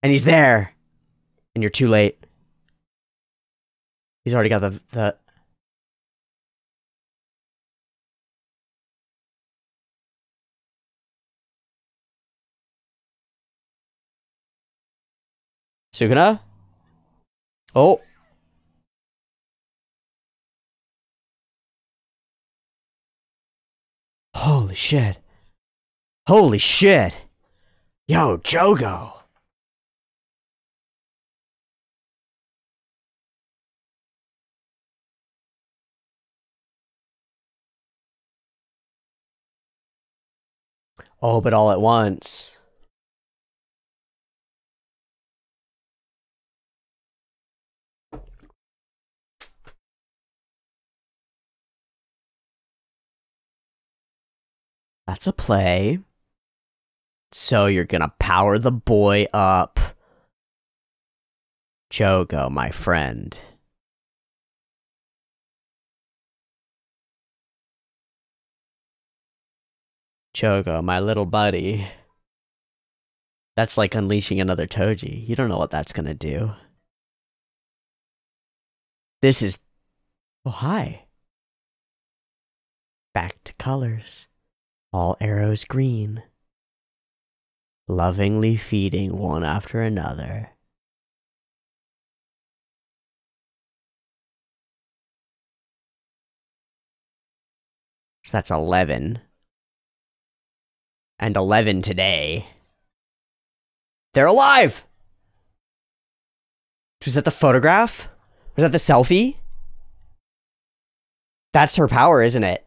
And he's there. And you're too late. He's already got the... Sukuna? Oh. Holy shit. Holy shit. Yo, Jogo. Oh, but all at once. That's a play. So you're gonna power the boy up. Jogo, my friend. Jogo, my little buddy. That's like unleashing another Toji. You don't know what that's gonna do. This is... Oh, hi. Back to colors. All arrows green. Lovingly feeding one after another. So that's 11. And 11 today. They're alive! Was that the photograph? Was that the selfie? That's her power, isn't it?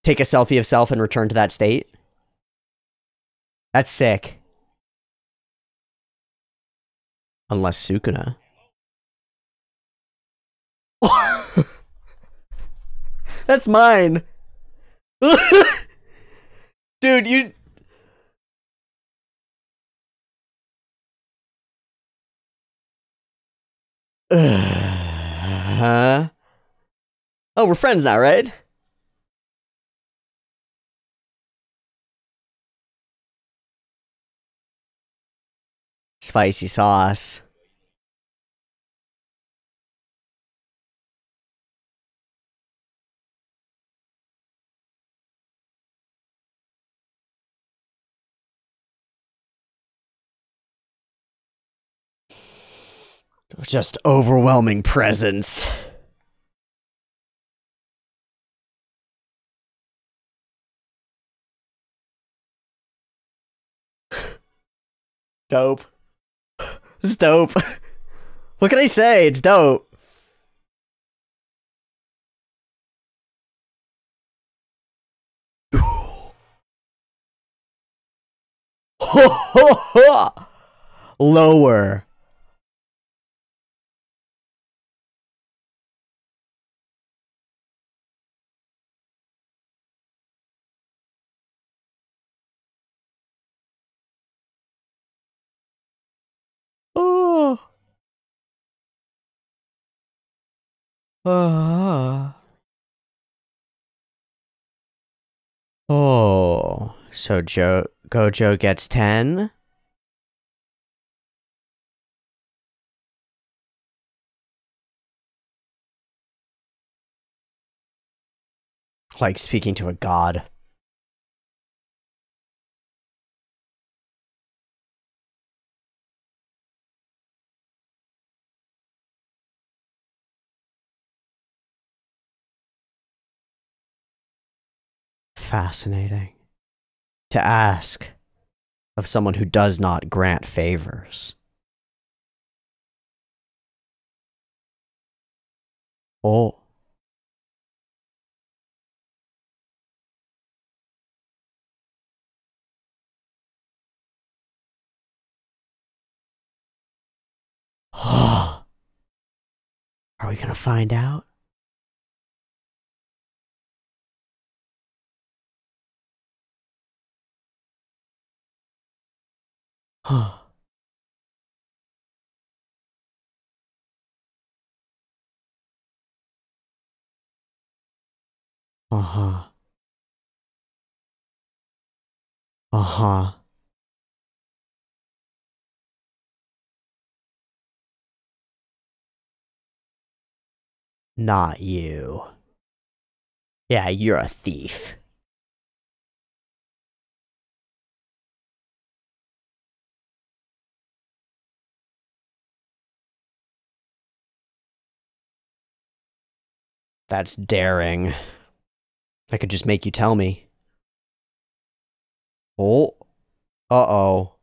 Take a selfie of self and return to that state. That's sick. Unless Sukuna. That's mine. Dude, you... Huh? Oh, we're friends now, right? Spicy sauce. Just overwhelming presence. Dope. It's dope. What can I say? It's dope. Lower. Oh. Oh. So Gojo gets 10? Like speaking to a god. Fascinating. To ask of someone who does not grant favors. Oh. Are we gonna find out? Uh-huh. Uh-huh. Not you. Yeah, you're a thief. That's daring. I could just make you tell me. Oh. Uh-oh.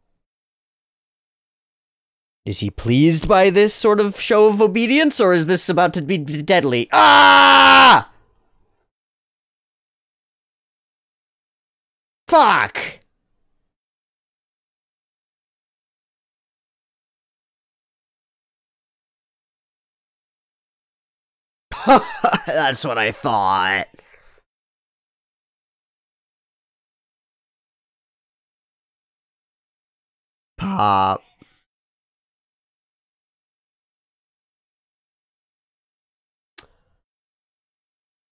Is he pleased by this sort of show of obedience, or is this about to be deadly? Ah! Fuck! That's what I thought. Pop.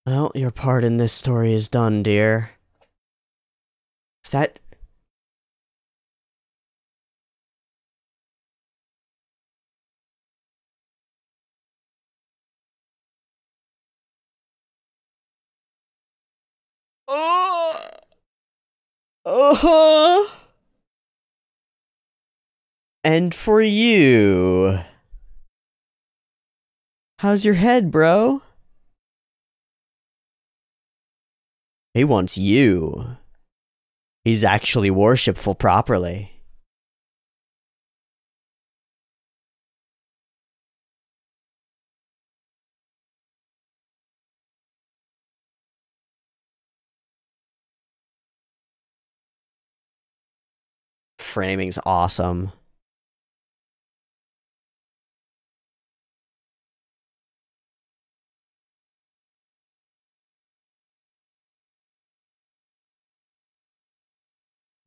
Well, your part in this story is done, dear. Is that... Oh! Uh-huh! And for you... How's your head, bro? He wants you. He's actually worshipful properly. Framing's awesome.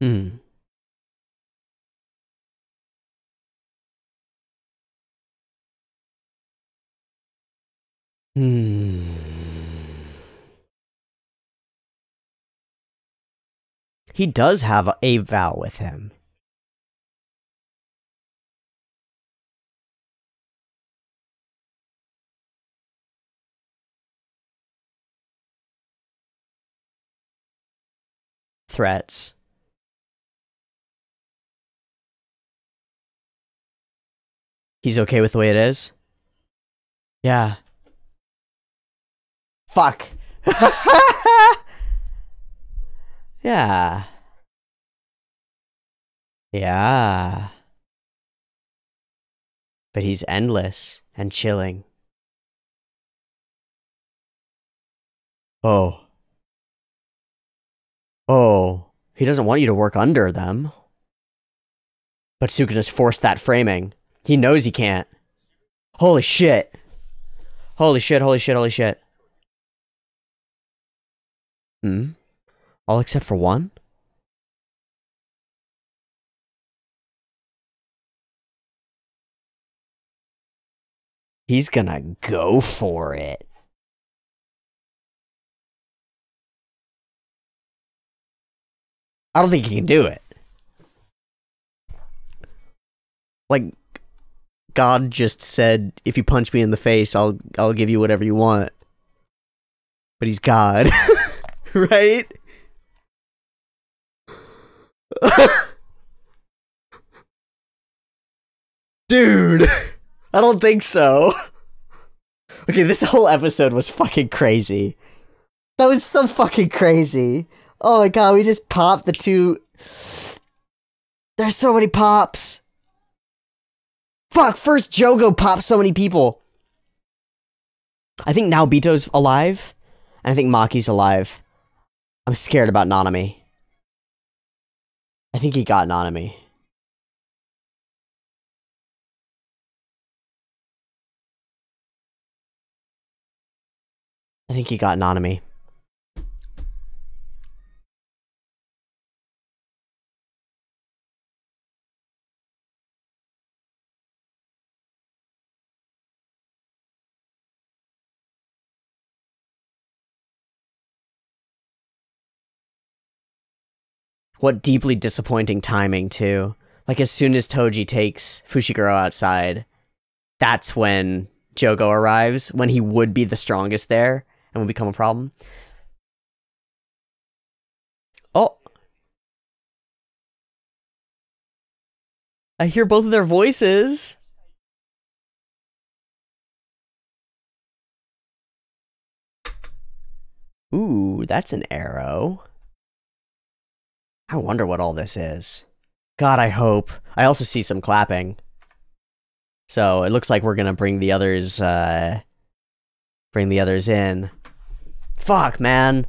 Hmm. Hmm. He does have a vow with him. Threats. He's okay with the way it is? Yeah. Fuck. Yeah. Yeah. But he's endless and chilling. Oh. Oh. He doesn't want you to work under them. But Sukuna forced that framing. He knows he can't. Holy shit. Holy shit, holy shit, holy shit. Hmm? All except for one? He's gonna go for it. I don't think he can do it. Like, God just said, if you punch me in the face, I'll give you whatever you want. But he's God. Right? Dude, I don't think so. Okay, this whole episode was fucking crazy. That was so fucking crazy. Oh my god, we just popped the two... There's so many pops. Fuck, first Jogo popped so many people. I think now Bito's alive, and I think Maki's alive. I'm scared about Nanami. I think he got Nanami. I think he got Nanami. What deeply disappointing timing, too. Like, as soon as Toji takes Fushiguro outside, that's when Jogo arrives, when he would be the strongest there, and would become a problem. Oh! I hear both of their voices! Ooh, that's an arrow. I wonder what all this is. God, I hope. I also see some clapping. So, it looks like we're gonna bring the others, in. Fuck, man.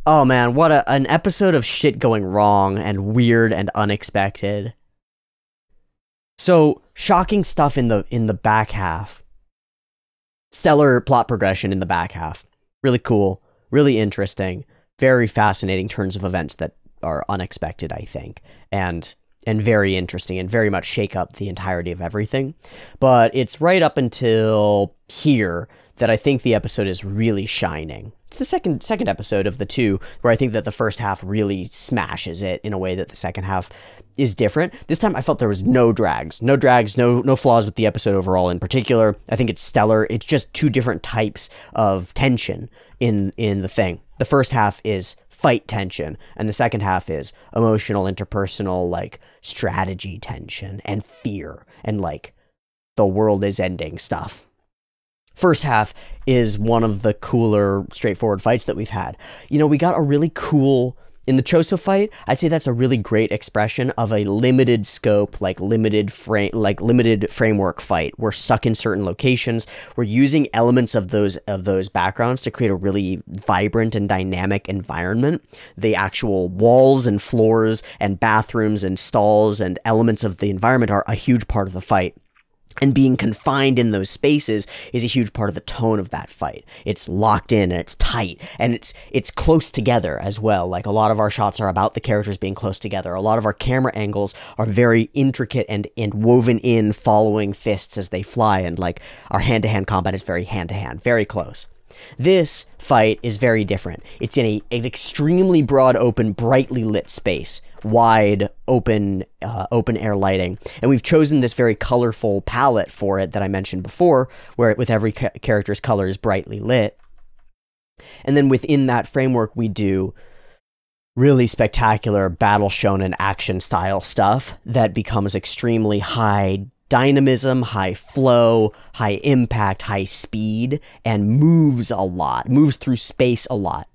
Oh, man, what an episode of shit going wrong and weird and unexpected. So, shocking stuff in the back half. Stellar plot progression in the back half. Really cool. Really interesting. Very fascinating turns of events that are unexpected, I think. And very interesting and very much shake up the entirety of everything. But it's right up until here that I think the episode is really shining. It's the second episode of the two where I think that the first half really smashes it in a way that the second half is different. This time I felt there was no drags, no flaws with the episode overall in particular. I think it's stellar. It's just two different types of tension in the thing. The first half is fight tension, and the second half is emotional, interpersonal, like, strategy tension, and fear, and, like, the world is ending stuff. First half is one of the cooler, straightforward fights that we've had. You know, we got a really cool... In the Choso fight, I'd say that's a really great expression of a limited scope, limited framework fight. We're stuck in certain locations. We're using elements of those backgrounds to create a really vibrant and dynamic environment. The actual walls and floors and bathrooms and stalls and elements of the environment are a huge part of the fight. And being confined in those spaces is a huge part of the tone of that fight. It's locked in and it's tight and it's close together as well. Like, a lot of our shots are about the characters being close together. A lot of our camera angles are very intricate and woven in, following fists as they fly. And, like, our hand-to-hand combat is very hand-to-hand, very close. This fight is very different. It's in an extremely broad, open, brightly lit space, wide, open air lighting, and we've chosen this very colorful palette for it that I mentioned before, where with every character's color is brightly lit. And then within that framework, we do really spectacular battle shonen action style stuff that becomes extremely high dynamism, high flow, high impact, high speed, and moves a lot, moves through space a lot.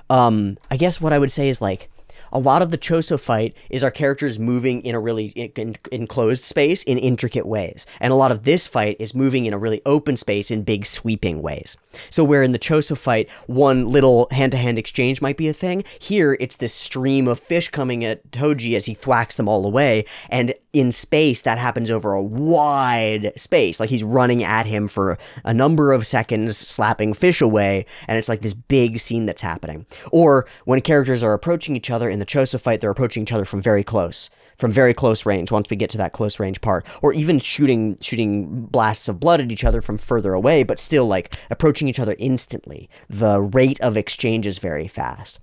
I guess what I would say is like, a lot of the Choso fight is our characters moving in a really enclosed space in intricate ways. And a lot of this fight is moving in a really open space in big sweeping ways. So where in the Choso fight, one little hand-to-hand exchange might be a thing, here it's this stream of fish coming at Toji as he thwacks them all away. And in space, that happens over a wide space. Like he's running at him for a number of seconds, slapping fish away. And it's like this big scene that's happening. Or when characters are approaching each other in the Choso fight, they're approaching each other from very close range once we get to that close range part, or even shooting blasts of blood at each other from further away, but still like approaching each other instantly. The rate of exchange is very fast.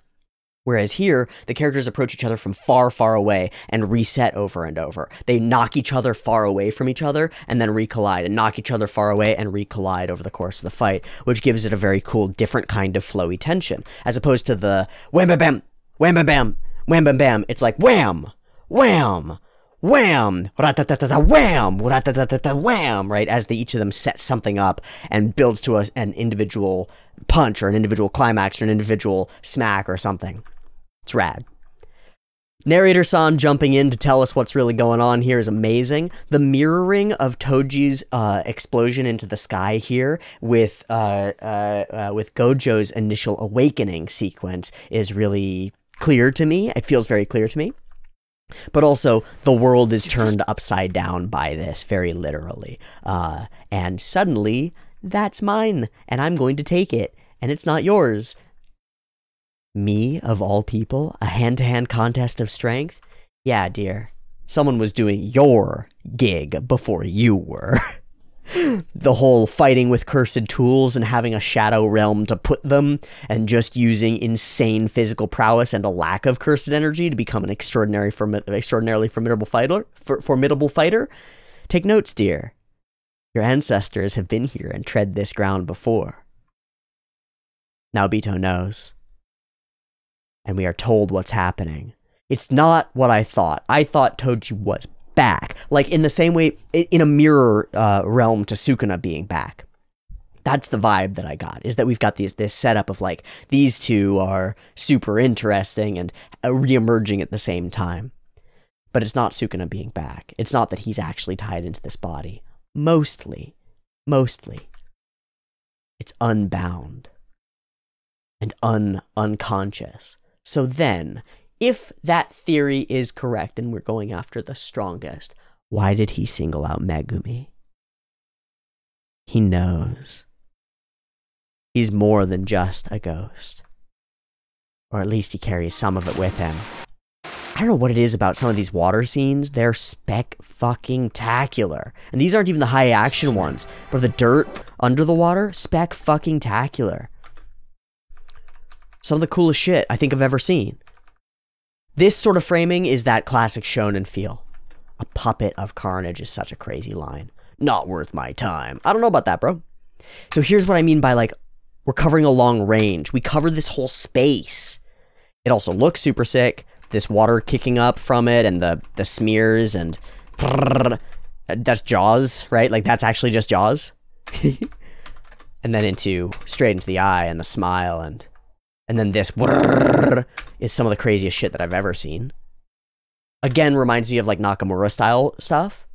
Whereas here, the characters approach each other from far, far away and reset over and over. They knock each other far away from each other and then recollide, and knock each other far away and recollide over the course of the fight, which gives it a very cool, different kind of flowy tension, as opposed to the wham-bam-bam, wham-bam-bam, wham-bam-bam. It's like wham, wham, wham, ra-ta-ta-ta-ta, wham, ra-ta-ta-ta-ta, wham, right? As each of them set something up and builds to an individual punch or an individual climax or an individual smack or something. It's rad. Narrator-san jumping in to tell us what's really going on here is amazing. The mirroring of Toji's explosion into the sky here with Gojo's initial awakening sequence is really clear to me. It feels very clear to me. But also, the world is turned upside down by this, very literally. And suddenly, that's mine, and I'm going to take it, and it's not yours. Me, of all people, a hand-to-hand contest of strength? Yeah, dear. Someone was doing your gig before you were. The whole fighting with cursed tools and having a shadow realm to put them, and just using insane physical prowess and a lack of cursed energy to become an extraordinarily formidable fighter. Take notes, dear. Your ancestors have been here and tread this ground before. Now Bito knows. And we are told what's happening. It's not what I thought. I thought Toji was back. Like, in the same way, in a mirror realm to Sukuna being back. That's the vibe that I got, is that we've got this setup of, like, these two are super interesting and re-emerging at the same time. But it's not Sukuna being back. It's not that he's actually tied into this body. Mostly. It's unbound. And unconscious. So then, if that theory is correct and we're going after the strongest, why did he single out Megumi? He knows. He's more than just a ghost. Or at least he carries some of it with him. I don't know what it is about some of these water scenes. They're spec-fucking-tacular. And these aren't even the high-action ones. But the dirt under the water, spec-fucking-tacular. Some of the coolest shit I think I've ever seen. This sort of framing is that classic shonen feel. A puppet of carnage is such a crazy line. Not worth my time. I don't know about that, bro. So here's what I mean by, like, we're covering a long range. We cover this whole space. It also looks super sick. This water kicking up from it and the smears and... That's Jaws, right? Like, that's actually just Jaws. And then straight into the eye and the smile and then this is some of the craziest shit that I've ever seen. Again, reminds me of like Nakamura style stuff.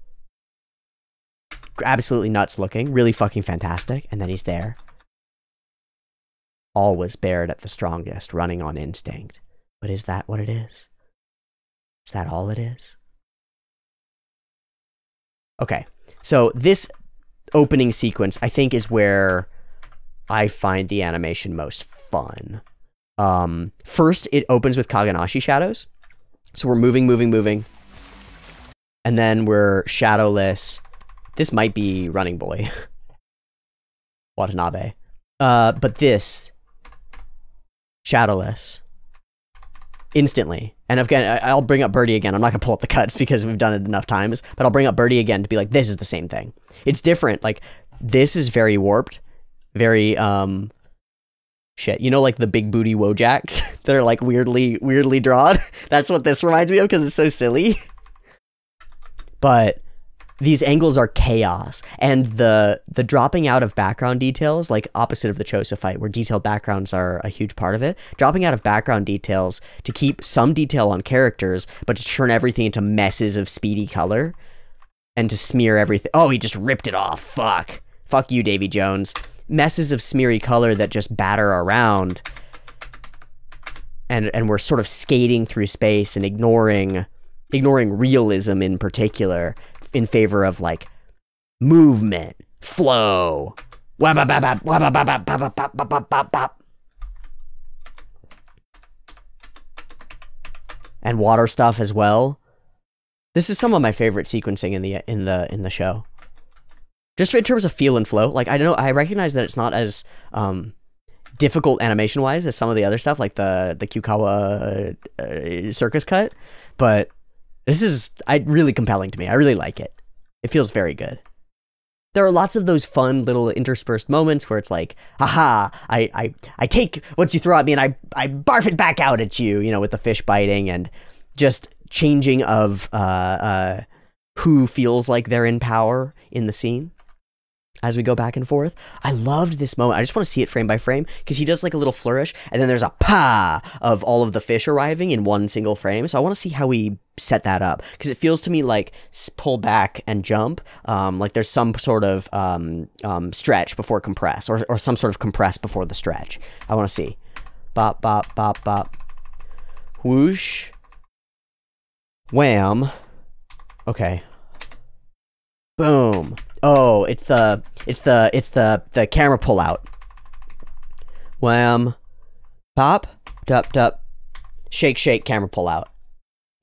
Absolutely nuts looking, really fucking fantastic. And then he's there. Always bared at the strongest, running on instinct. But is that what it is? Is that all it is? Okay, so this opening sequence, I think, is where I find the animation most fun. First, it opens with Kaganashi shadows. So we're moving. And then we're shadowless. This might be Running Boy. Watanabe. But this, shadowless. Instantly. And again, I'll bring up Birdie again. I'm not going to pull up the cuts because we've done it enough times. But I'll bring up Birdie again to be like, this is the same thing. It's different. Like, this is very warped. Very, shit, you know, like the big booty Wojaks that are like weirdly drawn? That's what this reminds me of because it's so silly. But these angles are chaos, and the dropping out of background details, like opposite of the Choso fight, where detailed backgrounds are a huge part of it, dropping out of background details to keep some detail on characters, but to turn everything into messes of speedy color, and to smear everything. Oh, he just ripped it off. Fuck you, Davy Jones. Messes of smeary color that just batter around, and we're sort of skating through space and ignoring realism in particular, in favor of like movement, flow, and water stuff as well. This is some of my favorite sequencing in the show. Just in terms of feel and flow, like I recognize that it's not as difficult animation wise as some of the other stuff, like the Kyukawa circus cut, but this is really compelling to me. I really like it. It feels very good. There are lots of those fun little interspersed moments where it's like, haha, I take what you throw at me and I barf it back out at you, you know, with the fish biting and just changing of who feels like they're in power in the scene as we go back and forth. I loved this moment. I just want to see it frame by frame, because he does like a little flourish and then there's a pa of all of the fish arriving in one single frame. So I want to see how we set that up, because it feels to me like pull back and jump, like there's some sort of stretch before compress, or some sort of compress before the stretch. I want to see. Bop, bop, bop, bop. Whoosh. Wham. Okay. Boom. Oh, it's the camera pull out. Wham. Pop. Dup, dup. Shake, shake, camera pull out.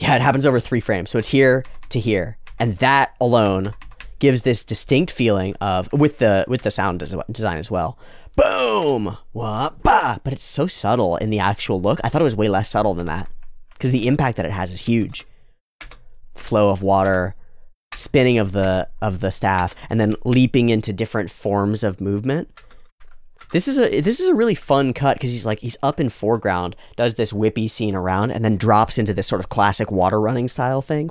Yeah, it happens over 3 frames. So it's here to here. And that alone gives this distinct feeling of, with the sound design as well. Boom! Wah-bah! But it's so subtle in the actual look. I thought it was way less subtle than that, because the impact that it has is huge. Flow of water, spinning of the staff, and then leaping into different forms of movement. This is a really fun cut, because he's up in foreground, does this whippy scene around, and then drops into this sort of classic water running style thing.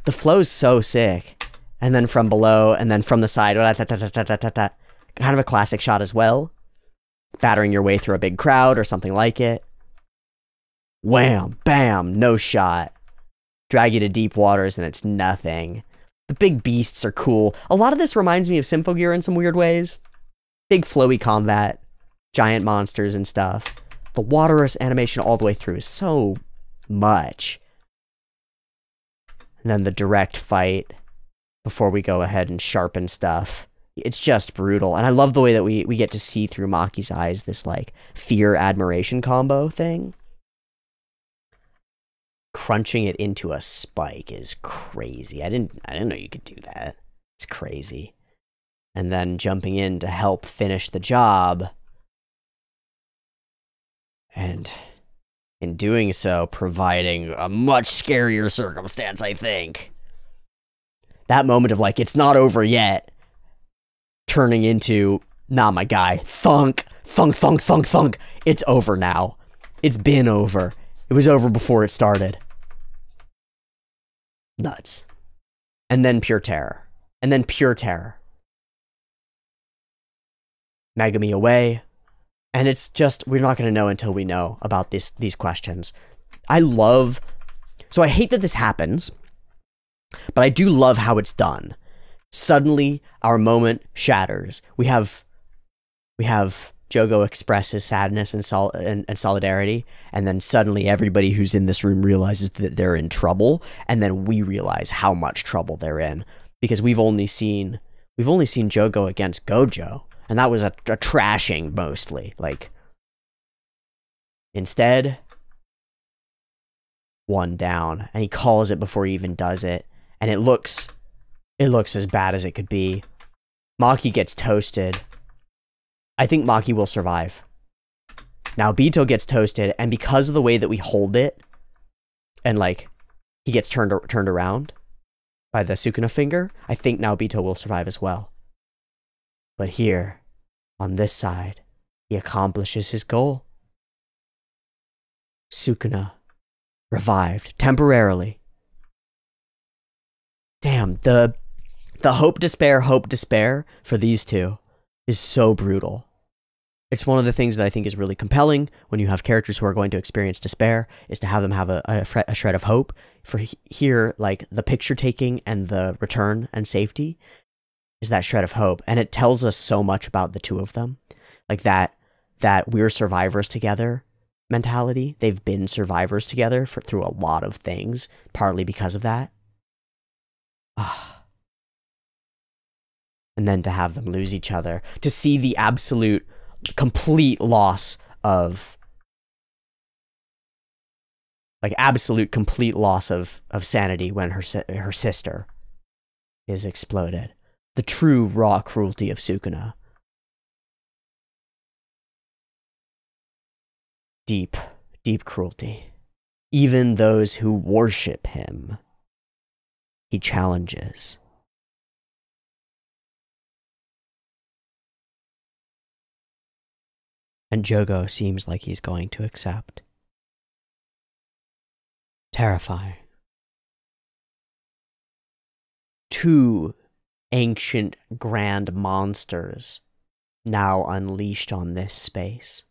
The flow's so sick. And then from below, and then from the side, kind of a classic shot as well. Battering your way through a big crowd or something like it. Wham, bam, no shot. Drag you to deep waters and it's nothing. The big beasts are cool. A lot of this reminds me of Symphogear in some weird ways. Big flowy combat, giant monsters and stuff. The water animation all the way through is so much. And then the direct fight before we go ahead and sharpen stuff. It's just brutal. And I love the way that we get to see through Maki's eyes this like fear-admiration combo thing. Crunching it into a spike is crazy. I didn't know you could do that. It's crazy. And then jumping in to help finish the job. And in doing so, providing a much scarier circumstance, I think. That moment of like, it's not over yet, turning into, nah, my guy, thunk, thunk, thunk, thunk, thunk. It's over now. It's been over. It was over before it started. Nuts. And then pure terror. And then pure terror. Megami away. And it's just, we're not going to know until we know about these questions. So I hate that this happens, but I do love how it's done. Suddenly, our moment shatters. We have Jogo express his sadness and solidarity, and then suddenly everybody who's in this room realizes that they're in trouble, and then we realize how much trouble they're in, because we've only seen Jogo against Gojo, and that was a trashing mostly. Like, instead, one down, and he calls it before he even does it, and it looks as bad as it could be. Maki gets toasted. I think Maki will survive. Now Bito gets toasted, and because of the way that we hold it, and like he gets turned around by the Sukuna finger, I think now Bito will survive as well. But here, on this side, he accomplishes his goal. Sukuna revived temporarily. damn, the hope, despair for these two is so brutal. It's one of the things that I think is really compelling when you have characters who are going to experience despair, is to have them have a shred of hope. For here, like, the picture taking and the return and safety is that shred of hope. And it tells us so much about the two of them. Like that we're survivors together mentality. They've been survivors together through a lot of things, partly because of that. And then to have them lose each other, to see the absolute, complete loss of, like, absolute, complete loss of sanity when her sister is exploded. The true raw cruelty of Sukuna. Deep, deep cruelty. Even those who worship him, he challenges. And Jogo seems like he's going to accept. Terrifying. Two ancient grand monsters now unleashed on this space.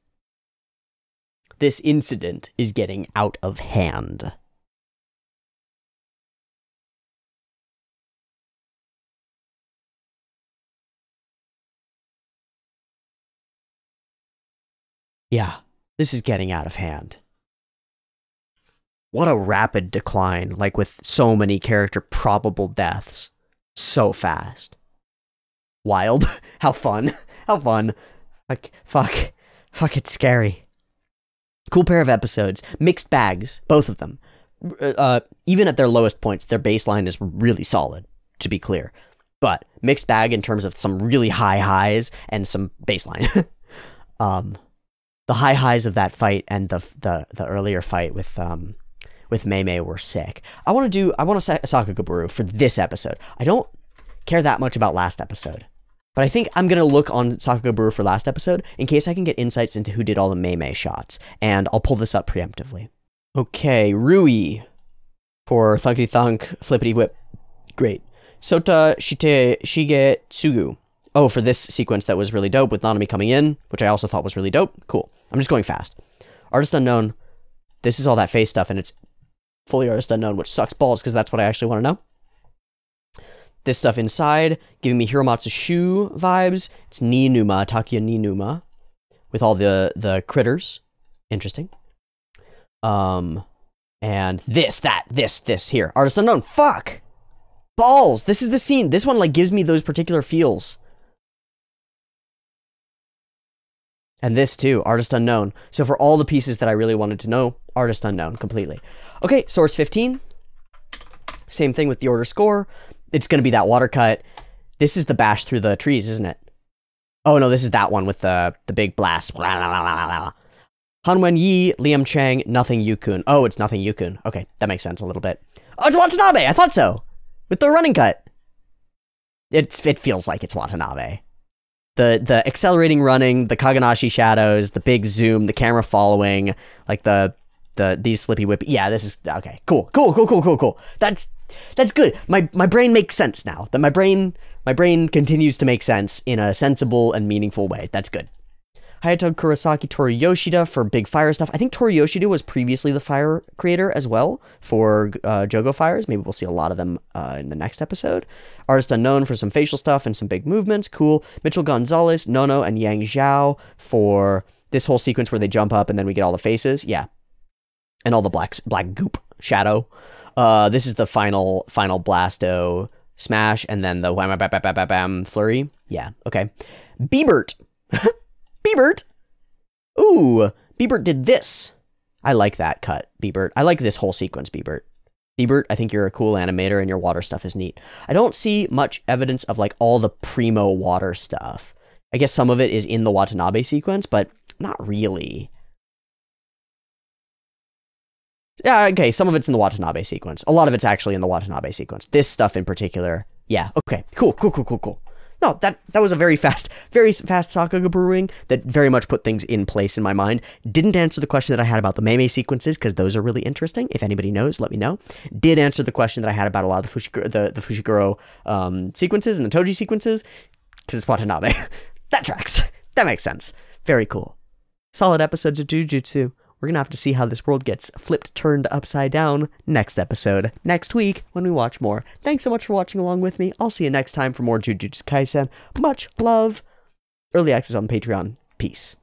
This incident is getting out of hand. Yeah, this is getting out of hand. What a rapid decline, like with so many character probable deaths. So fast. Wild. How fun. How fun. Fuck, it's scary. Cool pair of episodes. Mixed bags, both of them. Even at their lowest points, their baseline is really solid, to be clear. But mixed bag in terms of some really high highs and some baseline. The high highs of that fight and the earlier fight with Mei were sick. I want to Sakagaburu for this episode. I don't care that much about last episode, but I think I'm going to look on Sakagaburu for last episode in case I can get insights into who did all the Mei shots, and I'll pull this up preemptively. Okay, Rui for Thunkity Thunk, Flippity Whip. Great. Sota Shite Shige Tsugu. Oh, for this sequence that was really dope with Nanami coming in, which I also thought was really dope. Cool. I'm just going fast. Artist Unknown. This is all that face stuff, and it's fully Artist Unknown, which sucks balls because that's what I actually want to know. This stuff inside, giving me Hiromatsu Shu vibes. It's Ninuma, Takuya Ninuma, with all the critters. Interesting. And this here. Artist Unknown. Fuck! Balls! This is the scene. This one, like, gives me those particular feels. And this too, Artist Unknown. So for all the pieces that I really wanted to know, Artist Unknown completely. Okay, source 15. Same thing with the order score. It's going to be that water cut. This is the bash through the trees, isn't it? Oh no, this is that one with the big blast. Hanwen Yi, Liam Chang, Nothing Yukun. Oh, it's Nothing Yukun. Okay, that makes sense a little bit. Oh, it's Watanabe! I thought so! With the running cut. It feels like it's Watanabe. The accelerating running, the Kaganashi shadows, the big zoom, the camera following, like these slippy whip. Yeah, this is okay. Cool. That's good. My brain makes sense now. That my brain continues to make sense in a sensible and meaningful way. That's good. Hayato Kurosaki, Toru Yoshida for big fire stuff. I think Toru Yoshida was previously the fire creator as well for Jogo Fires. Maybe we'll see a lot of them in the next episode. Artist Unknown for some facial stuff and some big movements. Cool. Mitchell Gonzalez, Nono, and Yang Zhao for this whole sequence where they jump up and then we get all the faces. Yeah. And all the black goop shadow. This is the final blasto smash and then the wham bam bam bam flurry. Yeah. Okay. Biebert. Biebert! Ooh, Biebert did this. I like that cut, Biebert. I like this whole sequence, Biebert. Biebert, I think you're a cool animator and your water stuff is neat. I don't see much evidence of, like, all the primo water stuff. I guess some of it is in the Watanabe sequence, but not really. Yeah, okay, some of it's in the Watanabe sequence. A lot of it's actually in the Watanabe sequence. This stuff in particular, yeah, okay, cool. No, that was a very fast Sakuga brewing that very much put things in place in my mind. Didn't answer the question that I had about the Mei sequences, because those are really interesting. If anybody knows, let me know. Did answer the question that I had about a lot of the Fushiguro sequences and the Toji sequences, because it's Watanabe. That tracks. That makes sense. Very cool. Solid episodes of Jujutsu. We're going to have to see how this world gets flipped, turned upside down next episode, next week, when we watch more. Thanks so much for watching along with me. I'll see you next time for more Jujutsu Kaisen. Much love. Early access on Patreon. Peace.